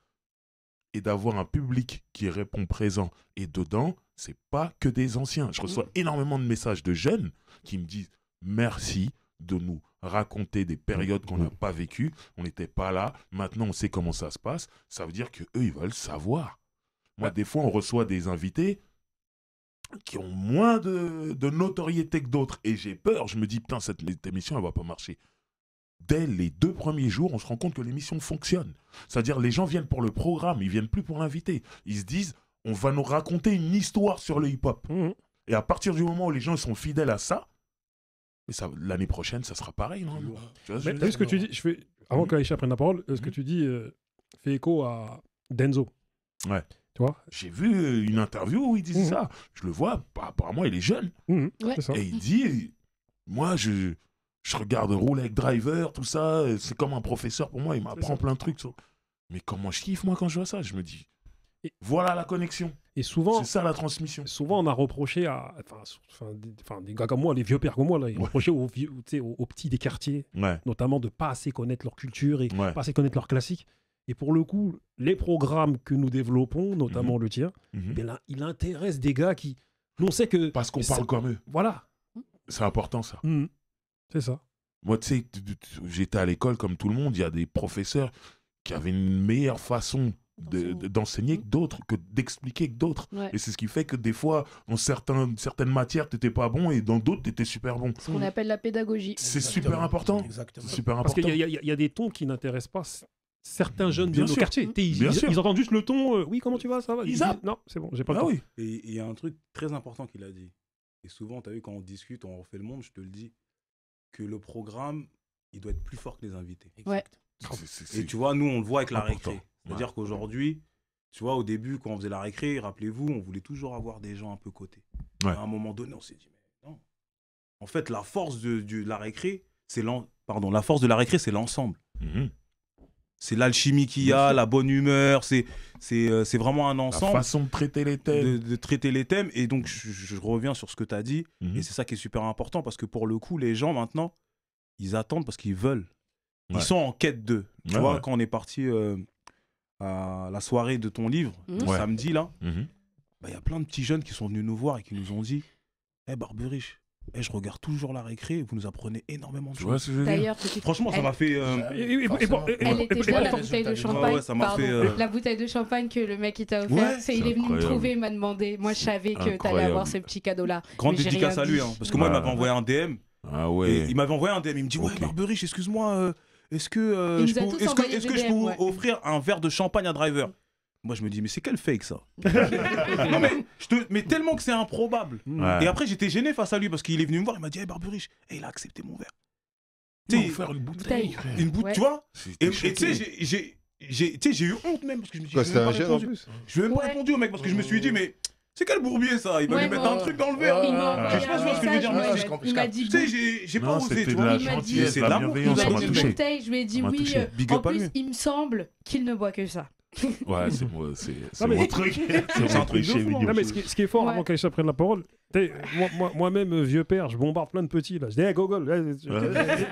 et d'avoir un public qui répond présent. Et dedans, c'est pas que des anciens. Je reçois énormément de messages de jeunes qui me disent merci de nous raconter des périodes qu'on n'a pas vécues. On n'était pas là. Maintenant, on sait comment ça se passe. Ça veut dire qu'eux, ils veulent savoir. Moi, des fois, on reçoit des invités qui ont moins de notoriété que d'autres. Et j'ai peur. Je me dis, putain, cette émission, elle va pas marcher. Dès les 2 premiers jours, on se rend compte que l'émission fonctionne. C'est-à-dire, les gens viennent pour le programme, ils viennent plus pour l'invité. Ils se disent, on va nous raconter une histoire sur le hip-hop. Et à partir du moment où les gens sont fidèles à ça, l'année prochaine, ça sera pareil. Non tu vois ce que tu dis, avant qu'Aïcha prenne la parole, ce que tu dis fait écho à Denzo. Ouais. Tu vois, j'ai vu une interview où il disait ça. Je le vois, apparemment, il est jeune. C'est ça. Et il dit, moi, je regarde rouler avec Driver, tout ça, c'est comme un professeur pour moi, il m'apprend plein de trucs. Mais comment je kiffe, moi, quand je vois ça? Je me dis, voilà la connexion. Et souvent, c'est ça la transmission. Souvent, on a reproché des gars comme moi, les vieux pères comme moi, là, ils reprochaient aux petits des quartiers, notamment de pas assez connaître leur culture et pas assez connaître leurs classiques. Et pour le coup, les programmes que nous développons, notamment le tien, là, il intéresse des gars qui... Nous, on sait que... Parce qu'on parle comme eux. Voilà. C'est important, ça. C'est ça. Moi, tu sais, j'étais à l'école comme tout le monde. Il y a des professeurs qui avaient une meilleure façon d'enseigner que d'autres, que d'expliquer que d'autres. Et c'est ce qui fait que des fois, dans certaines matières, tu n'étais pas bon et dans d'autres, tu étais super bon. Ce qu'on appelle la pédagogie. C'est super important. Exactement. C'est super important. Parce qu'il y a des tons qui n'intéressent pas certains jeunes de nos quartiers. Ils entendent juste le ton. Oui, comment tu vas? Ça va? Ils zappent. Non, c'est bon, j'ai pas le temps. Et il y a un truc très important qu'il a dit. Et souvent, tu as vu, quand on discute, on refait le monde, je te le dis, que le programme, il doit être plus fort que les invités. Exact. Et tu vois, nous, on le voit avec la récré. C'est-à-dire qu'aujourd'hui, tu vois, au début, quand on faisait la récré, rappelez-vous, on voulait toujours avoir des gens un peu cotés. À un moment donné, on s'est dit, mais non. En fait, la force de la récré, c'est l'ensemble. C'est l'alchimie qu'il y a, la bonne humeur, c'est vraiment un ensemble. La façon de traiter les thèmes. De traiter les thèmes. Et donc, je reviens sur ce que tu as dit. Et c'est ça qui est super important, parce que pour le coup, les gens, maintenant, ils attendent parce qu'ils veulent. Ils sont en quête d'eux. Tu vois, quand on est parti à la soirée de ton livre, samedi, là, y a plein de petits jeunes qui sont venus nous voir et qui nous ont dit, Barberish, Et je regarde toujours la récré, vous nous apprenez énormément de choses. D'ailleurs, franchement, ça m'a fait. Elle était bien la bouteille de champagne. Ça m'a fait. La bouteille de champagne que le mec il t'a offert. Il est venu me trouver, il m'a demandé. Moi, je savais que t'allais avoir ce petit cadeau-là. Grande dédicace à lui, parce que moi, il m'avait envoyé un DM. Ah ouais. Il m'avait envoyé un DM. Il me dit, ouais, Barberich, excuse-moi, est-ce que je peux vous offrir un verre de champagne à Driver? Moi, je me dis, mais c'est quel fake ça? Non, mais tellement que c'est improbable. Et après, j'étais gêné face à lui parce qu'il est venu me voir. Il m'a dit, hey, Barberich, il a accepté mon verre. Tu sais, faire une bouteille. Une bouteille, tu vois? Et tu sais, j'ai eu honte même parce que je me dis, c'était un jeune en plus. Je lui ai même pas répondu au mec parce que je me suis dit, mais c'est quel bourbier ça? Il va lui mettre un truc dans le verre. Je sais pas ce que je veux dire. Il m'a dit, tu sais, j'ai pas osé, tu vois. Il m'a dit, c'est de la bienveillance. Il m'a dit bouteille. Je lui ai dit oui. En plus, il me semble qu'il ne boit que ça. Ouais, c'est mon truc. C'est un truc chez lui. Non, mais ce qui est fort, avant qu'Aïcha prenne la parole, moi-même, vieux père, je bombarde plein de petits. Là. Je dis, hey, Gogol.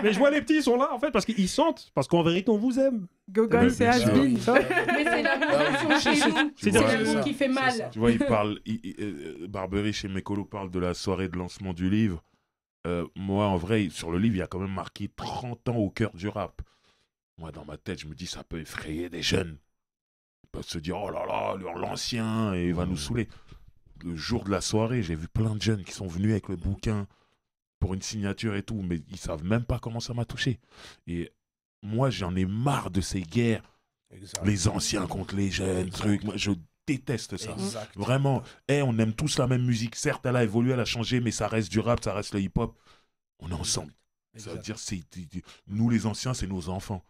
Mais je vois les petits, ils sont là, en fait, parce qu'ils sentent. Parce qu'en vérité, on vous aime. Gogol, c'est Asbin. Mais c'est l'amour chez nous. C'est l'amour qui fait mal. Tu vois, Barberich et Mekolo parlent de la soirée de lancement du livre. Moi, en vrai, sur le livre, il y a quand même marqué 30 ans au cœur du rap. Moi, dans ma tête, je me dis, ça peut effrayer des jeunes. Ils peuvent se dire, oh là là, l'ancien, et il va nous saouler. Le jour de la soirée, j'ai vu plein de jeunes qui sont venus avec le bouquin pour une signature et tout, mais ils savent même pas comment ça m'a touché. Et moi, j'en ai marre de ces guerres. Exact. Les anciens contre les jeunes, trucs. Moi, je déteste ça. Exact. Vraiment. On aime tous la même musique. Certes, elle a évolué, elle a changé, mais ça reste du rap, ça reste le hip-hop. On est ensemble. Exact. Ça veut dire, nous, les anciens, c'est nos enfants.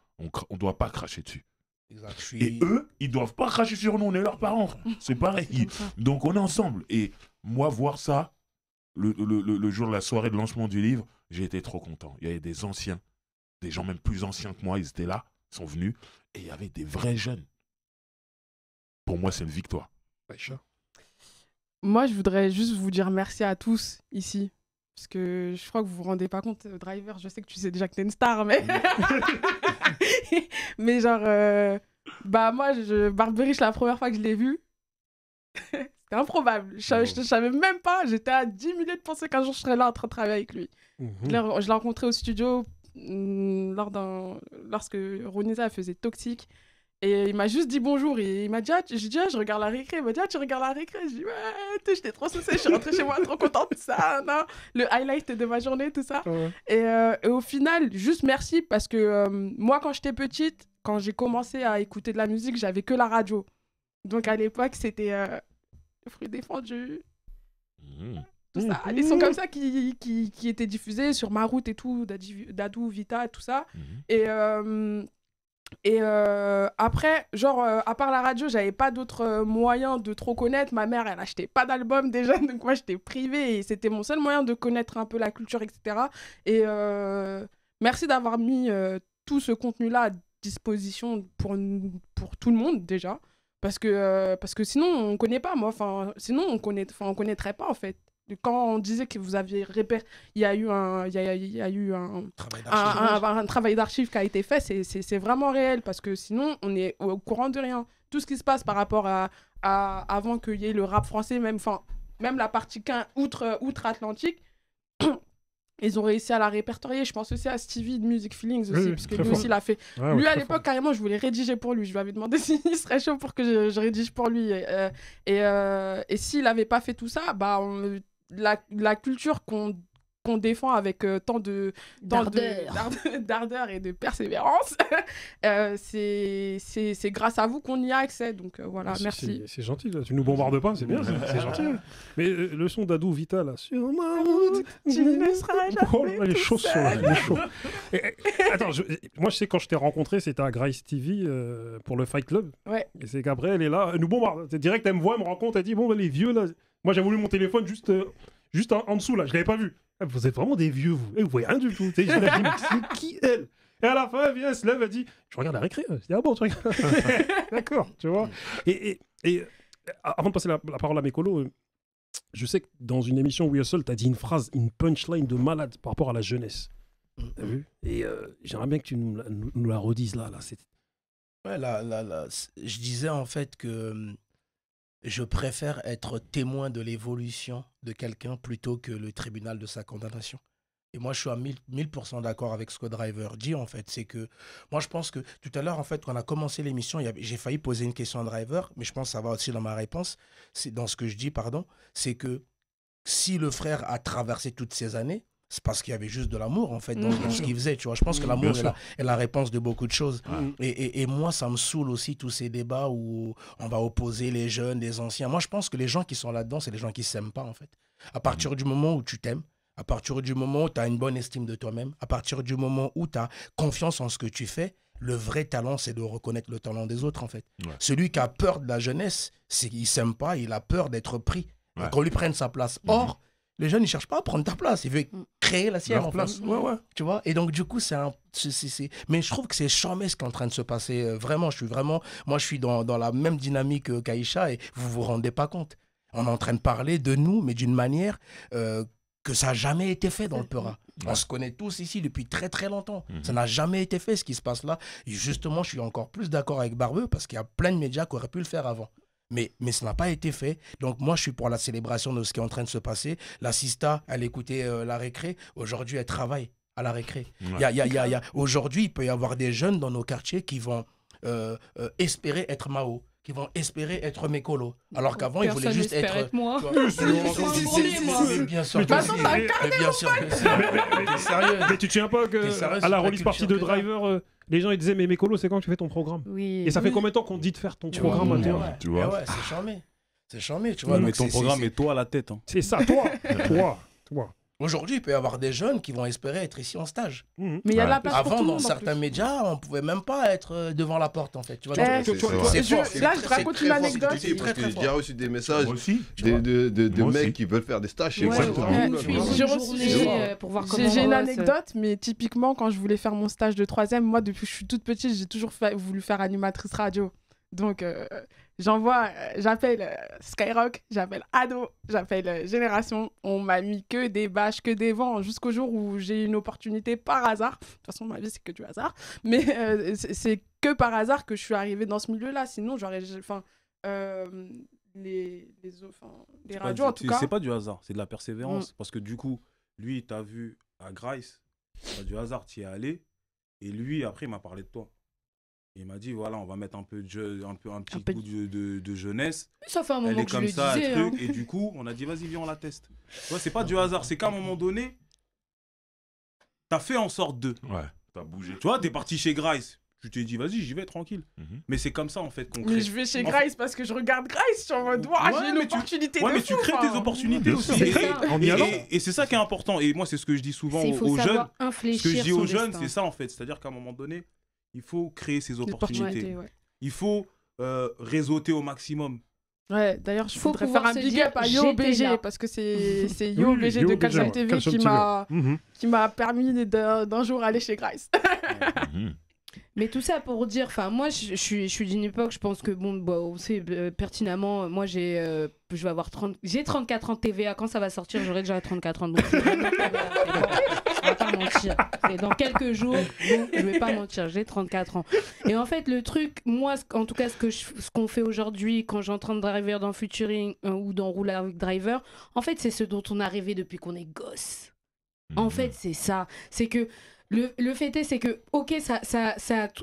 On doit pas cracher dessus. Exact. Et eux, ils doivent pas cracher sur nous, on est leurs parents. C'est pareil. Donc on est ensemble. Et moi, voir ça, le jour de la soirée de lancement du livre, j'ai été trop content. Il y avait des anciens, des gens même plus anciens que moi, ils étaient là, ils sont venus, et il y avait des vrais jeunes. Pour moi, c'est une victoire. Moi, je voudrais juste vous dire merci à tous ici. Parce que je crois que vous vous rendez pas compte, Driver, je sais que tu sais déjà que t'es une star, mais... mais genre, moi, Barberich, la première fois que je l'ai vu, c'était improbable. Je savais même pas, j'étais à 10 minutes de penser qu'un jour je serais là en train de travailler avec lui. Je l'ai rencontré au studio lorsque Ronisa faisait Toxique. Et il m'a juste dit bonjour et il m'a dit je regarde la récré. Il m'a dit tu regardes la récré. Je dis ouais, j'étais trop saucée, je suis rentrée chez moi trop contente de ça, non, le highlight de ma journée, tout ça. Et au final, juste merci parce que moi quand j'étais petite, quand j'ai commencé à écouter de la musique, j'avais que la radio. Donc à l'époque, c'était le fruit défendu. Tout ça, des sons comme ça qui étaient diffusés sur Ma Route et tout, Dadou, Vita, tout ça. Et après, genre, à part la radio, j'avais pas d'autres moyens de trop connaître. Ma mère, elle achetait pas d'albums déjà, donc moi, j'étais privée et c'était mon seul moyen de connaître un peu la culture, etc. Et merci d'avoir mis tout ce contenu-là à disposition pour tout le monde, déjà. Parce que sinon, on connaît pas, moi. Sinon, on connaîtrait pas, en fait. Quand on disait que vous aviez il y a eu un travail d'archives qui a été fait, c'est vraiment réel parce que sinon on est au courant de rien. Tout ce qui se passe par rapport à avant qu'il y ait le rap français, même la partie outre-Atlantique, ils ont réussi à la répertorier. Je pense aussi à Stevie de Music Feelings aussi, parce que lui aussi l'a fait. Lui à l'époque, carrément, je voulais rédiger pour lui. Je lui avais demandé s'il serait chaud pour que je rédige pour lui. Et s'il n'avait pas fait tout ça, la culture qu'on défend avec tant d'ardeur et de persévérance, c'est grâce à vous qu'on y a accès. Donc voilà, merci. C'est gentil, là. Tu nous bombardes pas, c'est bien, c'est gentil. Mais le son d'Adou Vita, là, sur ma route, tu ne seras jamais les choses sont là, les choses. Attends, moi je sais quand je t'ai rencontré, c'était à Grace TV pour le Fight Club. Ouais. Et c'est Gabriel, elle est là, elle nous bombarde. C'est direct, elle me voit, elle me rencontre, elle dit bon, les vieux là. Moi j'ai voulu mon téléphone juste en dessous là, je l'avais pas vu. Vous êtes vraiment des vieux, vous. Vous voyez rien du tout. Je me dis, mais c'est qui elle? Et à la fin, elle vient, elle se lève, elle dit, je regarde la récré. Je dis, ah bon, tu regardes. D'accord, tu vois. Et avant de passer la parole à Mekolo, je sais que dans une émission We Hustle, tu as dit une phrase, une punchline de malade par rapport à la jeunesse. T'as vu? Et j'aimerais bien que tu nous la redises là. Ouais, je disais en fait que je préfère être témoin de l'évolution de quelqu'un plutôt que le tribunal de sa condamnation. Et moi, je suis à 1000% d'accord avec ce que Driver dit, en fait. C'est que, moi, je pense que tout à l'heure, en fait, quand on a commencé l'émission, j'ai failli poser une question à Driver, mais je pense que ça va aussi dans ma réponse, c'est dans ce que je dis, pardon, c'est que si le frère a traversé toutes ces années, c'est parce qu'il y avait juste de l'amour, en fait, dans ce qu'il faisait, tu vois. Je pense que l'amour est la réponse de beaucoup de choses. Et moi, ça me saoule aussi, tous ces débats où on va opposer les jeunes, les anciens. Moi, je pense que les gens qui sont là-dedans, c'est les gens qui ne s'aiment pas, en fait. À partir du moment où tu t'aimes, à partir du moment où tu as une bonne estime de toi-même, à partir du moment où tu as confiance en ce que tu fais, le vrai talent, c'est de reconnaître le talent des autres, en fait. Celui qui a peur de la jeunesse, il ne s'aime pas, il a peur d'être pris, qu'on lui prenne sa place. Or, les jeunes, ils ne cherchent pas à prendre ta place, ils veulent créer la sienne en place. Tu vois. Et donc, du coup, mais je trouve que c'est charmé ce qui est en train de se passer. Vraiment, moi, je suis dans la même dynamique qu'Aïcha et vous ne vous rendez pas compte. On est en train de parler de nous, mais d'une manière... que ça n'a jamais été fait dans le Peura. On se connaît tous ici depuis très très longtemps. Ça n'a jamais été fait ce qui se passe là. Et justement, je suis encore plus d'accord avec Barbeux parce qu'il y a plein de médias qui auraient pu le faire avant. Mais ça n'a pas été fait. Donc moi, je suis pour la célébration de ce qui est en train de se passer. La Sista, elle écoutait la récré. Aujourd'hui, elle travaille à la récré. Aujourd'hui, il peut y avoir des jeunes dans nos quartiers qui vont espérer être Mao, qui vont espérer être mécolo. Alors qu'avant, ils voulaient juste être... moi. Bien sûr. Mais bien sûr. T'es sérieux. Mais tu te souviens pas qu'à la release party de Driver, les gens ils disaient mais Mécolo, c'est quand que tu fais ton programme? Oui. Et ça fait combien de temps qu'on te dit de faire ton programme intérieur? Tu vois, c'est charmé. C'est charmé, tu vois. Mais ton programme est toi à la tête. C'est ça, toi. Aujourd'hui, il peut y avoir des jeunes qui vont espérer être ici en stage. Mais il y a de la place pour tout Avant, le dans monde, certains médias, on ne pouvait même pas être devant la porte, en fait. Tu vois, là, je raconte une anecdote. J'ai déjà reçu des messages de mecs qui veulent faire des stages chez moi. J'ai une anecdote, mais typiquement, quand je voulais faire mon stage de 3e, moi, depuis que je suis toute petite, j'ai toujours voulu faire animatrice radio. Donc, j'appelle Skyrock, j'appelle Ado, j'appelle Génération. On m'a mis que des bâches, que des vents, jusqu'au jour où j'ai eu une opportunité par hasard. De toute façon, ma vie, c'est que du hasard. Mais c'est que par hasard que je suis arrivée dans ce milieu-là. Sinon, les radios, en tout cas... C'est pas du hasard, c'est de la persévérance. Parce que du coup, lui, il t'a vu à Grice, c'est pas du hasard, tu y es allé. Et lui, après, il m'a parlé de toi. Il m'a dit, voilà, on va mettre un petit coup de jeunesse. Ça fait un moment elle est que comme je ça, le disais. truc, et du coup, on a dit, vas-y, viens, on la teste. Tu vois, c'est pas du hasard. C'est qu'à un moment donné, t'as fait en sorte de. Ouais, t'as bougé. Tu vois, t'es parti chez Grice. Tu t'es dit, vas-y, j'y vais tranquille. Mais c'est comme ça, en fait, qu'on crée. Mais je vais chez Grice parce que je regarde Grice. Je suis en mode, j'ai une opportunité de mais fou, tu crées tes opportunités aussi. Et c'est ça qui est important. Et moi, c'est ce que je dis souvent aux jeunes. Ce que je dis aux jeunes, c'est ça, en fait. C'est-à-dire qu'à un moment donné, il faut créer ses opportunités. Il faut réseauter au maximum. Ouais, d'ailleurs, je voudrais faire un big up à YoBG parce que c'est YoBG de Calcium TV qui m'a permis d'un jour aller chez Grice. Mais tout ça pour dire, enfin moi je suis d'une époque, je pense que on sait pertinemment, moi j'ai 34 ans de TVA, quand ça va sortir j'aurai déjà 34 ans, donc on va pas mentir, et dans quelques jours, je vais pas mentir, j'ai 34 ans. Et en fait le truc, moi en tout cas ce qu'on fait aujourd'hui quand j'entends Driver dans Futuring ou dans Roule avec Driver, en fait c'est ce dont on a rêvé depuis qu'on est gosse. En fait c'est ça, c'est que le fait est, c'est que, ok,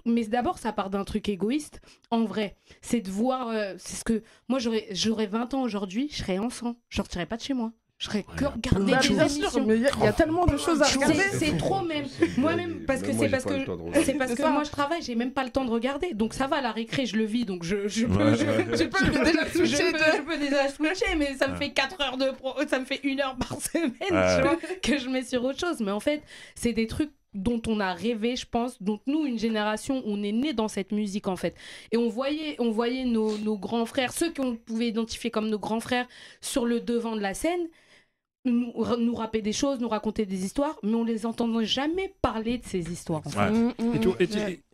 mais d'abord, ça part d'un truc égoïste, en vrai. C'est de voir, c'est ce que, moi, j'aurais 20 ans aujourd'hui, je serais enfant, je sortirais pas de chez moi. Je serais que regarder des émissions. Mais il y a tellement de choses à regarder. C'est trop même. Moi-même, parce que moi je travaille, j'ai même pas le temps de regarder. Donc ça va, la récré, je le vis, donc je peux déjà switcher, mais ça me fait 4 heures ça me fait 1 heure par semaine, tu vois, que je mets sur autre chose. Mais en fait, c'est des trucs dont on a rêvé, je pense, dont nous, une génération, on est né dans cette musique en fait. Et on voyait nos grands frères, ceux qu'on pouvait identifier comme nos grands frères, sur le devant de la scène, nous rapper des choses, nous raconter des histoires, mais on les entendait jamais parler de ces histoires. En fait.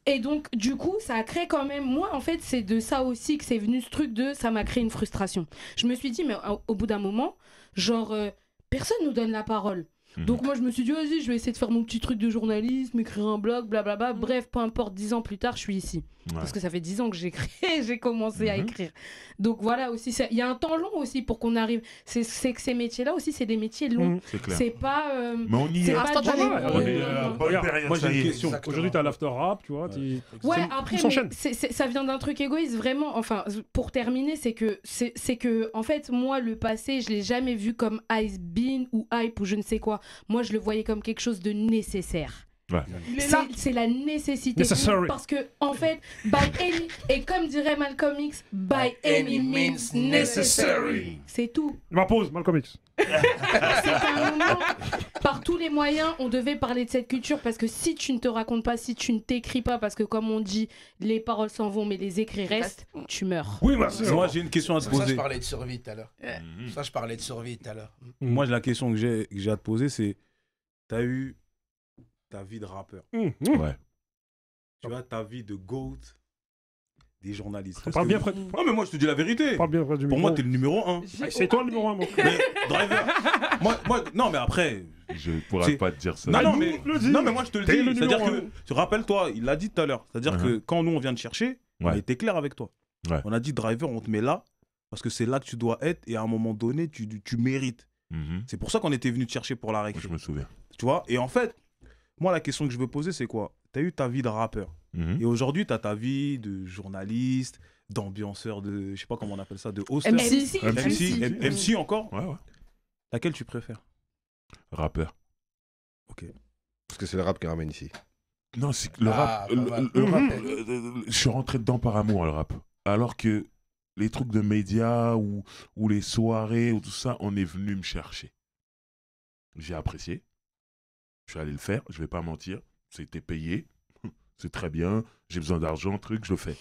Et donc, du coup, ça a créé quand même... Moi, en fait, c'est de ça aussi que c'est venu ce truc de... Ça m'a créé une frustration. Je me suis dit, mais au bout d'un moment, genre, personne nous donne la parole. Donc moi je me suis dit vas-y, je vais essayer de faire mon petit truc de journalisme, écrire un blog, blablabla. Bref, peu importe, 10 ans plus tard, je suis ici. Parce que ça fait 10 ans que j'écris, j'ai commencé à écrire. Donc voilà aussi, il y a un temps long aussi pour qu'on arrive. C'est que ces métiers-là aussi, c'est des métiers longs. C'est pas. Mais on y est. Moi j'ai une question. Aujourd'hui t'as l'after rap, tu vois. Ouais, après, ça vient d'un truc égoïste, vraiment. Enfin, pour terminer, c'est que, en fait, moi, le passé, je l'ai jamais vu comme Ice Bean ou Hype ou je ne sais quoi. Moi, je le voyais comme quelque chose de nécessaire. Ouais. C'est la nécessité. Parce que, en fait, et comme dirait Malcolm X, by any means necessary. C'est tout. Ma pause, Malcolm X. C'est un moment, par tous les moyens, on devait parler de cette culture parce que si tu ne te racontes pas, si tu ne t'écris pas, parce que comme on dit, les paroles s'en vont, mais les écrits restent, tu meurs. Oui, moi j'ai une question à te poser. Ça, je parlais de survie tout à l'heure. Moi, la question que j'ai à te poser, c'est t'as eu ta vie de rappeur. Ouais. Tu as ta vie de GOAT des journalistes. Parle bien près. Non, mais moi, je te dis la vérité. Parle bien près du micro. Pour moi, t'es le numéro 1. C'est toi le numéro 1, mon Mais Driver. Non, mais après. Je pourrais pas te dire ça. Non, mais moi, je te le dis. C'est-à-dire que, tu rappelles-toi, il l'a dit tout à l'heure. C'est-à-dire que quand nous, on vient te chercher, on a été clair avec toi. On a dit, Driver, on te met là parce que c'est là que tu dois être et à un moment donné, tu mérites. C'est pour ça qu'on était venu te chercher pour la récré. Je me souviens. Tu vois. Et en fait, moi, la question que je veux poser, c'est quoi? Tu as eu ta vie de rappeur. Et aujourd'hui, tu as ta vie de journaliste, d'ambianceur, de. Je sais pas comment on appelle ça, de host. MC encore. Ouais. Laquelle tu préfères? Rappeur. Ok. Parce que c'est le rap qui ramène ici. Non, c'est le rap. Je suis rentré dedans par amour, le rap. Alors que les trucs de médias ou les soirées ou tout ça, on est venu me chercher. J'ai apprécié. Je suis allé le faire, je vais pas mentir. C'était payé. C'est très bien. J'ai besoin d'argent, je le fais.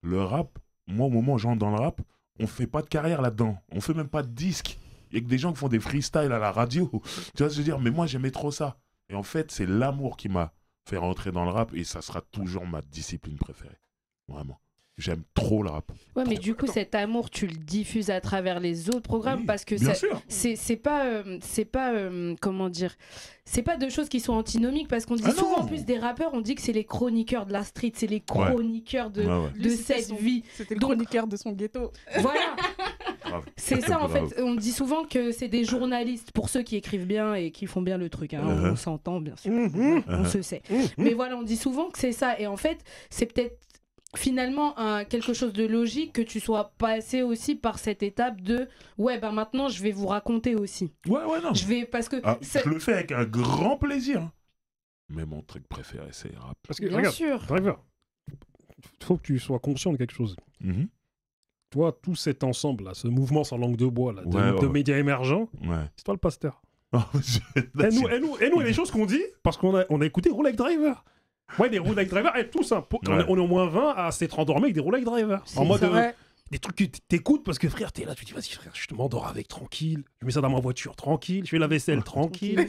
Le rap, moi, au moment où j'entre dans le rap, on fait pas de carrière là-dedans. On fait même pas de disque. Il y a que des gens qui font des freestyles à la radio. Tu vois ce que je veux dire? Mais moi, j'aimais trop ça. Et en fait, c'est l'amour qui m'a fait rentrer dans le rap et ça sera toujours ma discipline préférée. Vraiment. J'aime trop le rap. Ouais, mais du coup, cet amour, tu le diffuses à travers les autres programmes parce que c'est pas, comment dire, c'est pas deux choses qui sont antinomiques parce qu'on dit souvent en plus des rappeurs, on dit que c'est les chroniqueurs de la street, c'est les chroniqueurs de cette vie. C'était le chroniqueur de son ghetto. Voilà. C'est ça en fait. On dit souvent que c'est des journalistes pour ceux qui écrivent bien et qui font bien le truc. Hein. On s'entend bien sûr. On se sait. Mais voilà, on dit souvent que c'est ça. Et en fait, c'est peut-être finalement quelque chose de logique que tu sois passé aussi par cette étape de maintenant je vais vous raconter aussi. Non. Parce que je le fais avec un grand plaisir. Mais mon truc préféré c'est le rap. Parce que bien sûr. Driver, il faut que tu sois conscient de quelque chose. Toi, tout cet ensemble là, ce mouvement sans langue de bois là, de médias émergents, c'est toi le pasteur. Et nous, il y a des choses qu'on dit parce qu'on a écouté Rolex Driver. Ouais, des Rolex Driver, et tout ça. On est au moins 20 à s'être endormi avec des Rolex Driver. En mode des trucs que t'écoutes parce que frère, t'es là, tu te dis vas-y frère, je te m'endors avec tranquille. Je mets ça dans ma voiture tranquille, je fais la vaisselle tranquille.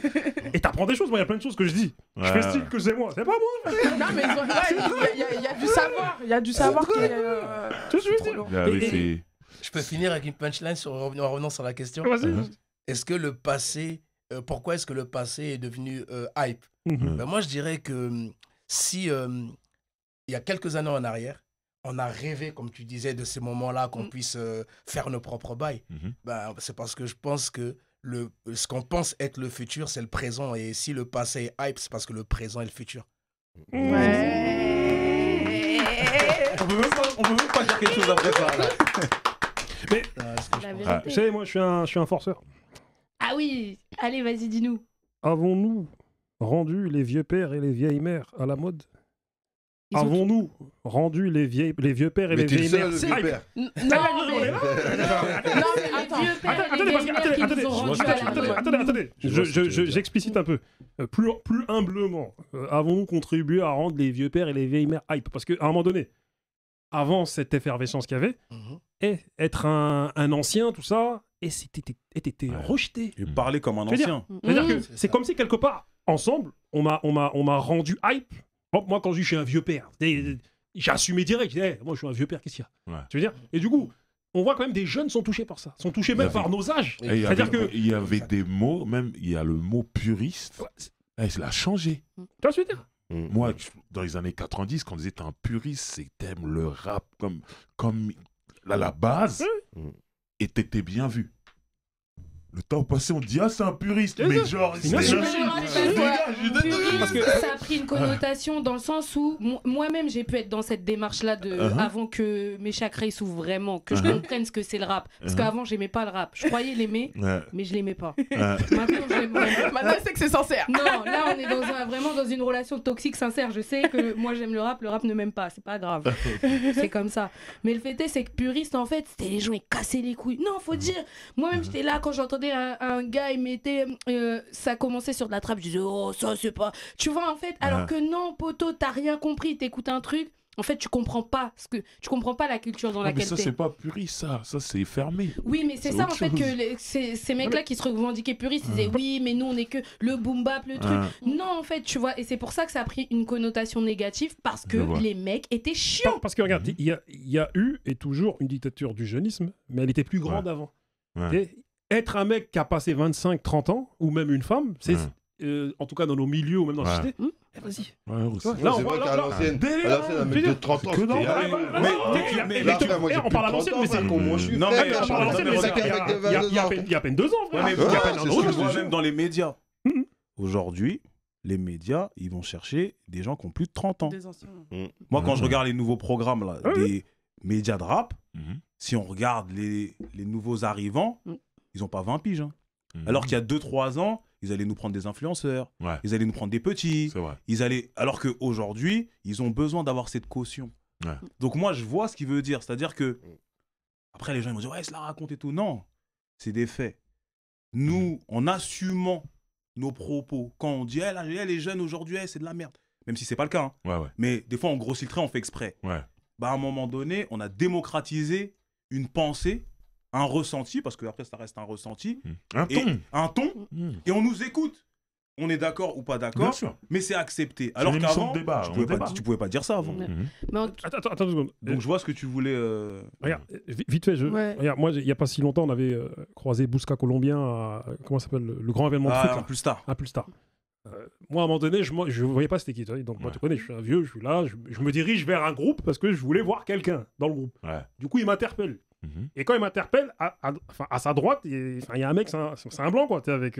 Et t'apprends des choses, moi il y a plein de choses que je dis. Je fais style que c'est moi, c'est pas moi. Non, mais il y a du savoir. Il y a du savoir qui est. Je peux finir avec une punchline en revenant sur la question. Est-ce que le passé. Pourquoi est-ce que le passé est devenu hype? Moi, je dirais que si il y a quelques années en arrière, on a rêvé, comme tu disais, de ces moments-là, qu'on puisse faire nos propres bails, c'est parce que je pense que ce qu'on pense être le futur, c'est le présent. Et si le passé est hype, c'est parce que le présent est le futur. Ouais. On peut même pas dire quelque chose après ça. Là. Mais, vous savez, moi, je suis un forceur. Ah oui, allez, vas-y, dis-nous. Avons-nous rendu les vieux pères et les vieilles mères à la mode? Avons-nous rendu les vieux pères et les vieilles mères? Non, mais attendez, j'explicite un peu. Plus humblement, avons-nous contribué à rendre les vieux pères et les vieilles mères hype? Parce qu'à un moment donné, avant cette effervescence qu'il y avait, et être un ancien, tout ça, et c'était rejeté. Et parler comme un ancien. C'est-à-dire que c'est comme si quelque part, ensemble, on m'a rendu hype. Bon, moi, quand je dis je suis un vieux père, j'ai assumé direct. Moi, je suis un vieux père, qu'est-ce qu'il y a? Tu veux dire? Et du coup, on voit quand même des jeunes sont touchés par ça, sont touchés même par nos âges. C'est-à-dire qu'il y avait des mots, même il y a le mot puriste, il a changé. Tu vois ce que je veux dire? Moi, dans les années 90, quand on disait t'es un puriste, c'est que t'aimes le rap comme la base, et t'étais bien vu. Le temps passé, on dit c'est un puriste, mais genre, parce que ça a pris une connotation dans le sens où moi-même j'ai pu être dans cette démarche-là avant que mes chakras s'ouvrent vraiment, que je comprenne ce que c'est le rap. Parce qu'avant j'aimais pas le rap. Je croyais l'aimer, mais je l'aimais pas. Maintenant je l'aime vraiment. Maintenant c'est que c'est sincère. Non, là on est vraiment dans une relation toxique sincère. Je sais que moi j'aime le rap ne m'aime pas, c'est pas grave. C'est comme ça. Mais le fait est, c'est que puriste en fait, c'était les gens ils cassaient les couilles. Non, faut dire, moi-même j'étais là quand j'entendais un gars il mettait ça commençait sur de la trappe, je disais oh ça c'est pas, tu vois en fait, alors que non poto, t'as rien compris, t'écoutes un truc, en fait tu comprends pas la culture dans laquelle t'es. Mais ça c'est pas puriste, ça c'est fermé. Oui mais c'est ça en fait que ces mecs là qui se revendiquaient puristes, ils disaient oui mais nous on est que le boom bap, le truc. Non en fait tu vois, et c'est pour ça que ça a pris une connotation négative, parce que les mecs étaient chiants. Parce que regarde, il y a eu et toujours une dictature du jeunisme, mais elle était plus grande avant. Être un mec qui a passé 25-30 ans, ou même une femme, c'est en tout cas dans nos milieux ou même dans la société, vas-y. Là, c'est vrai qu'à l'ancienne, un mec de 30 ans, on parle à l'ancienne, mais c'est... Non, mais il y a à peine 2 ans, frère. Même dans les médias. Aujourd'hui, les médias, ils vont chercher des gens qui ont plus de 30 ans. Moi, quand je regarde les nouveaux programmes là, des médias de rap, si on regarde les nouveaux arrivants, ils n'ont pas 20 piges. Alors qu'il y a 2-3 ans, ils allaient nous prendre des influenceurs, ils allaient nous prendre des petits, alors qu'aujourd'hui, ils ont besoin d'avoir cette caution. Donc moi, je vois ce qu'il veut dire. C'est-à-dire que, après les gens ils vont dire, ouais, cela raconte et tout. Non, c'est des faits. Nous, en assumant nos propos, quand on dit, les jeunes aujourd'hui, c'est de la merde. Même si c'est pas le cas. Mais des fois, on grossit le trait, on fait exprès. À un moment donné, on a démocratisé une pensée, un ressenti, parce que après ça reste un ressenti, un ton, et on nous écoute. On est d'accord ou pas d'accord, mais c'est accepté. Alors qu'avant, tu pouvais pas dire ça avant. Attends 2 secondes. Donc je vois ce que tu voulais. Regarde, vite fait, regarde, moi il y a pas si longtemps, on avait croisé Bousca Colombien à comment ça s'appelle, le grand événement de foot. Un Pulstar. Moi, à un moment donné, je voyais pas c'était qui. Donc, moi, tu connais, je suis un vieux, je suis là, je me dirige vers un groupe parce que je voulais voir quelqu'un dans le groupe. Du coup, il m'interpelle. Et quand il m'interpelle, à sa droite, il y a un mec, c'est un blanc, quoi. Avec,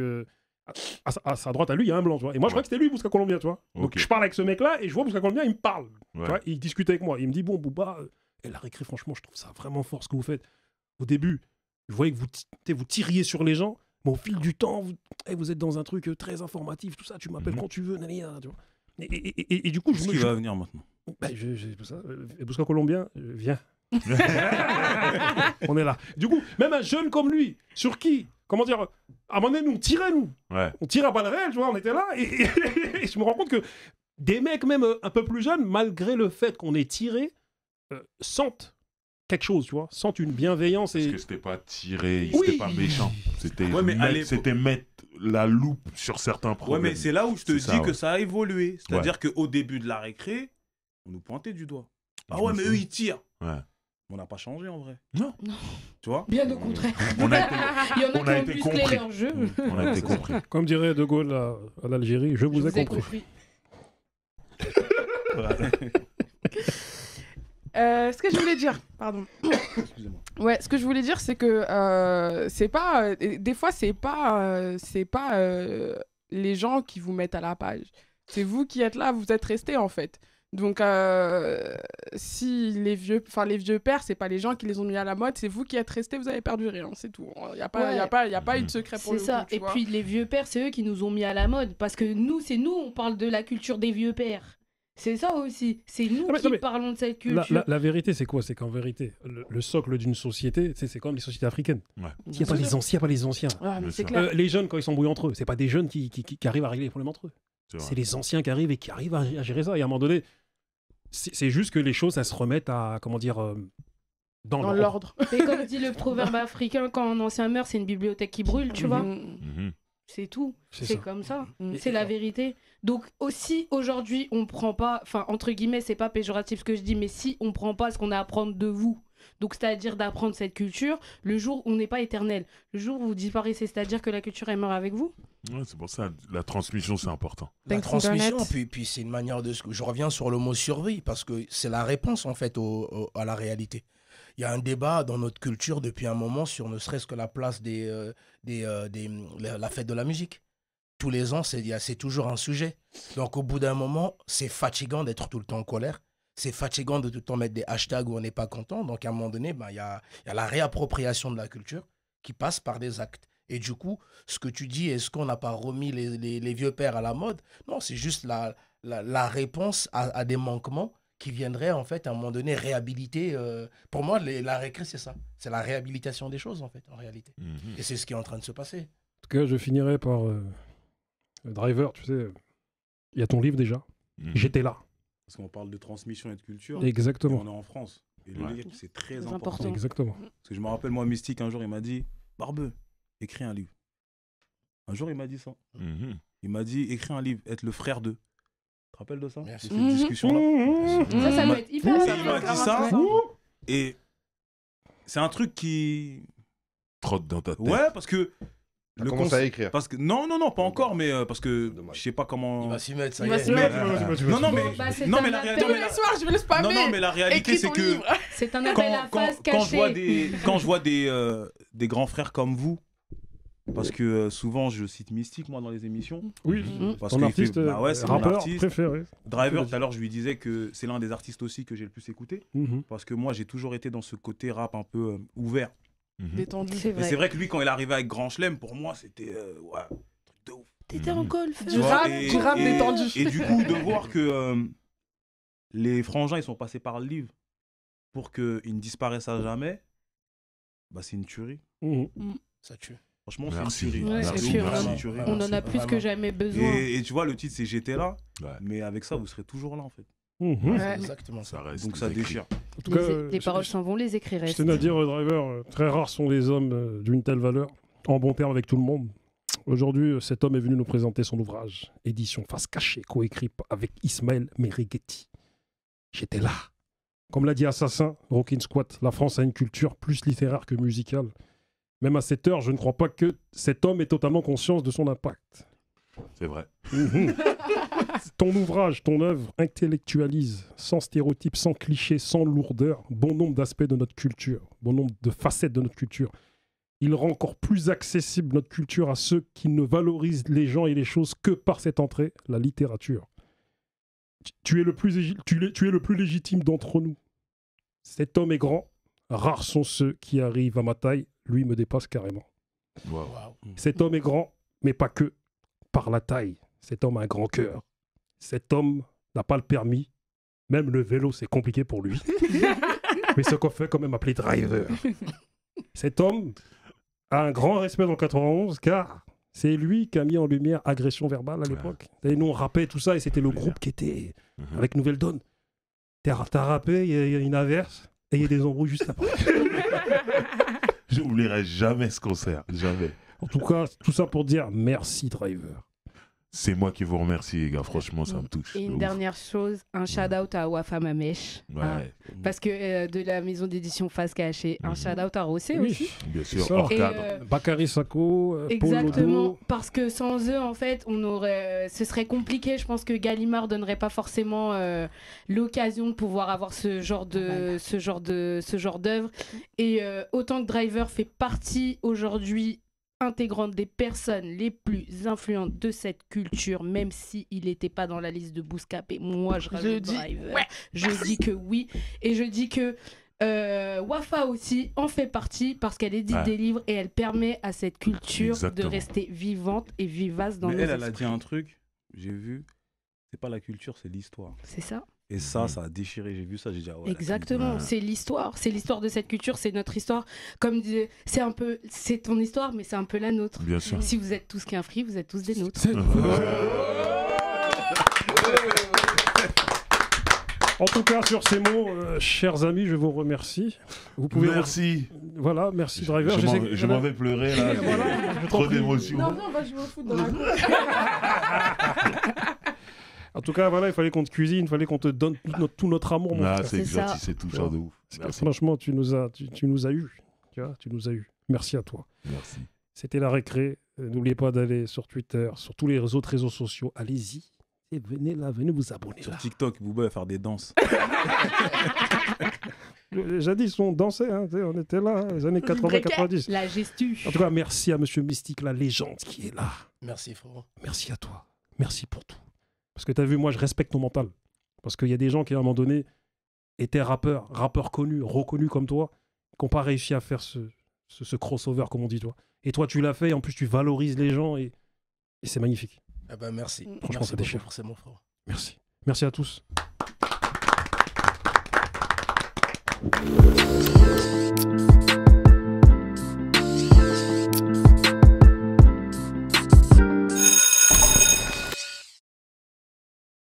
à sa droite, à lui, il y a un blanc, tu vois. Et moi, je crois que c'était lui, Bousca Colombien, tu vois. Donc, je parle avec ce mec-là et je vois Bousca Colombien, il me parle. Tu vois, il discute avec moi. Il me dit, bon, Bouba, la récré, franchement, je trouve ça vraiment fort ce que vous faites. Au début, je voyais que vous tiriez sur les gens. Mais au fil du temps, vous êtes dans un truc très informatif, tout ça, tu m'appelles quand tu veux, tu vois. Et du coup, Qu'est-ce qui va venir maintenant? Tout ça. Bousca Colombien, viens. On est là. Du coup, même un jeune comme lui, sur qui, comment dire, à un moment donné, nous, on tirait, nous. On tirait à balles réelles, tu vois, on était là, et je me rends compte que des mecs, même un peu plus jeunes, malgré le fait qu'on ait tiré, sentent quelque chose, tu vois, sentent une bienveillance. Parce que c'était pas tiré, c'était pas méchant. C'était mettre la loupe sur certains problèmes. Ouais, mais c'est là où je te dis que ça a évolué. C'est-à-dire qu'au début de la récré, on nous pointait du doigt. Ah ouais, mais eux, ils tirent. On n'a pas changé en vrai. Non. Tu vois? Bien au contraire. On a été compris. Leur jeu. On a été compris. Comme dirait De Gaulle à l'Algérie, je vous ai compris. Ce que je voulais dire, pardon. Excusez-moi. Ouais, ce que je voulais dire, c'est que c'est pas, des fois, c'est pas les gens qui vous mettent à la page. C'est vous qui êtes là, vous êtes restés en fait. Donc, si les vieux pères, c'est pas les gens qui les ont mis à la mode, c'est vous qui êtes restés, vous avez perdu rien, c'est tout. Il y a pas eu de secret pour le coup. C'est ça. Et puis les vieux pères, c'est eux qui nous ont mis à la mode, parce que nous, on parle de la culture des vieux pères. C'est ça aussi, c'est nous qui parlons de cette culture. La vérité, c'est quoi? C'est qu'en vérité, le socle d'une société, c'est comme les sociétés africaines. S'il n'y a pas les anciens, c'est clair. Les jeunes, quand ils s'embrouillent entre eux, c'est pas des jeunes qui arrivent à régler les problèmes entre eux. C'est les anciens qui arrivent à gérer ça. Et à un moment donné, c'est juste que les choses, elles se remettent à, comment dire, dans l'ordre. Et comme dit le proverbe africain, quand un ancien meurt, c'est une bibliothèque qui brûle, tu vois. C'est tout. C'est comme ça. C'est la vérité. Donc aussi, aujourd'hui, on prend pas, enfin, entre guillemets, c'est pas péjoratif ce que je dis, mais si on prend pas ce qu'on a à apprendre de vous, Donc, c'est-à-dire d'apprendre cette culture le jour où on n'est pas éternel. Le jour où vous disparaissez, c'est-à-dire que la culture, elle meurt avec vous. Ouais, c'est pour ça, la transmission, c'est important. La transmission, puis c'est une manière de... Je reviens sur le mot survie, parce que c'est la réponse, en fait, à la réalité. Il y a un débat dans notre culture depuis un moment sur ne serait-ce que la place la fête de la musique. Tous les ans, c'est toujours un sujet. Donc, au bout d'un moment, c'est fatigant d'être tout le temps en colère. C'est fatigant de tout le temps mettre des hashtags où on n'est pas content. Donc, à un moment donné, il y a la réappropriation de la culture qui passe par des actes. Et du coup, ce que tu dis, est-ce qu'on n'a pas remis les vieux pères à la mode? Non, c'est juste la réponse à des manquements qui viendraient, en fait, à un moment donné, réhabiliter. Pour moi, la récré, c'est ça. C'est la réhabilitation des choses, en fait, en réalité. Et c'est ce qui est en train de se passer. En tout cas, je finirai par Driver, tu sais. Il y a ton livre déjà. J'étais là. Parce qu'on parle de transmission et de culture. Exactement. Et on est en France. Et le livre, c'est très important. Exactement. Parce que je me rappelle, moi, Mystique, un jour, il m'a dit Barbeux, écris un livre. Un jour, il m'a dit ça. Il m'a dit écris un livre, être le frère d'eux. Tu te rappelles de ça? Cette discussion-là. Ça doit être hyper il m'a dit ça. Et c'est un truc qui trotte dans ta tête. Ouais, parce que. Commence à écrire. Parce que non, pas encore, mais parce que je sais pas comment. Il va s'y mettre, ça Il y va est. s'y mettre. Non, mais la réalité. Tous les soirs, je vais le spammer. Non, mais la réalité, c'est que. C'est un appel à face caché. Quand je vois des grands frères comme vous, parce que souvent je cite Mystique, moi, dans les émissions. Oui, parce ton artiste, c'est mon rappeur artiste préféré. Driver, tout à l'heure, je lui disais que c'est l'un des artistes aussi que j'ai le plus écouté. Parce que moi, j'ai toujours été dans ce côté rap un peu ouvert. Détendu. Et c'est vrai que lui, quand il arrivait avec Grand Chelem, pour moi, c'était truc de ouf. T'étais en golf. Du rap détendu. Et du coup, de voir que les frangins, ils sont passés par le livre pour qu'ils ne disparaissent à jamais, bah, c'est une tuerie. Ça tue. Franchement, c'est une tuerie. Ouais, Merci. On en a plus que jamais besoin. Et tu vois, le titre, c'est J'étais là. Mais avec ça, vous serez toujours là, en fait. Exactement. Ça reste. Donc ça déchire. En tout cas, Les paroles s'en vont, les écrits restent. Je tenais à dire, Driver, très rares sont les hommes d'une telle valeur, en bon terme avec tout le monde. Aujourd'hui, cet homme est venu nous présenter son ouvrage, édition Face Cachée, coécrit avec Ismaël Merighetti. J'étais là. Comme l'a dit Assassin, Rockin' Squat, la France a une culture plus littéraire que musicale. Même à cette heure, je ne crois pas que cet homme ait totalement conscience de son impact. C'est vrai. Ton ouvrage, ton œuvre intellectualise, sans stéréotypes, sans clichés, sans lourdeur, bon nombre d'aspects de notre culture, bon nombre de facettes de notre culture. Il rend encore plus accessible notre culture à ceux qui ne valorisent les gens et les choses que par cette entrée, la littérature. Tu es le plus légitime d'entre nous. Cet homme est grand, rares sont ceux qui arrivent à ma taille, lui me dépasse carrément. Wow. Cet homme est grand, mais pas que par la taille. Cet homme a un grand cœur. Cet homme n'a pas le permis. Même le vélo, c'est compliqué pour lui. Mais ce qu'on fait quand même appeler Driver. Cet homme a un grand respect dans 91, car c'est lui qui a mis en lumière Agression Verbale à l'époque. Et nous, on rappait tout ça, et c'était le groupe qui était avec Nouvelle Donne. T'as rappé, il y a une averse, et il y a des embrouilles juste après. J'oublierai jamais ce concert, jamais. En tout cas, tout ça pour dire merci Driver. C'est moi qui vous remercie, les gars. Franchement, ça me touche. Et une dernière chose, un shout-out à Wafa Mamesh. Ouais. Parce que de la maison d'édition Face Cachée, un shout-out à Rossé aussi. Bien sûr, hors cadre. Bakary Sako, exactement, Paul parce que sans eux, en fait, ce serait compliqué. Je pense que Gallimard donnerait pas forcément l'occasion de pouvoir avoir ce genre d'œuvre. Et autant que Driver fait partie aujourd'hui intégrante des personnes les plus influentes de cette culture, même s'il n'était pas dans la liste de Bouscapé. Moi, je rajoute Driver. Ouais. Je dis que oui. Et je dis que Wafa aussi en fait partie parce qu'elle édite des livres et elle permet à cette culture de rester vivante et vivace dans nos esprits. Elle a dit un truc, j'ai vu, c'est pas la culture, c'est l'histoire. C'est ça. Et ça a déchiré. J'ai vu ça, j'ai dit ah ouais. Exactement, c'est l'histoire de cette culture, c'est notre histoire. Comme disait, c'est ton histoire, mais c'est un peu la nôtre. Bien sûr. Si vous êtes tous qu'un free, vous êtes tous des nôtres. En tout cas, sur ces mots, chers amis, je vous remercie. Vous pouvez merci. Voilà, merci Driver. Je m'en vais pleurer là. Trop d'émotions. Non, on va jouer au foot dans la cour. En tout cas, voilà, il fallait qu'on te cuisine, il fallait qu'on te donne tout notre amour. Mon frère. C'est gentil, c'est tout ça de ouf. Franchement, tu nous as eu. Tu vois, tu nous as eu. Merci à toi. Merci. C'était la récré. N'oubliez pas d'aller sur Twitter, sur tous les autres réseaux sociaux. Allez-y. Et venez là, venez vous abonner. Sur TikTok, Booba va faire des danses. Jadis, on dansait, hein, on était là, les années 80-90. La gestu. En tout cas, merci à Monsieur Mystique, la légende qui est là. Merci, frérot. Merci à toi. Merci pour tout. Parce que tu as vu, moi, je respecte ton mental. Parce qu'il y a des gens qui, à un moment donné, étaient rappeurs connus, reconnus comme toi, qui n'ont pas réussi à faire ce crossover, comme on dit, toi. Et toi, tu l'as fait, et en plus, tu valorises les gens, et c'est magnifique. Eh ben, merci. Franchement, merci ça déchire. pour ces mots, frérot. Merci. Merci à tous.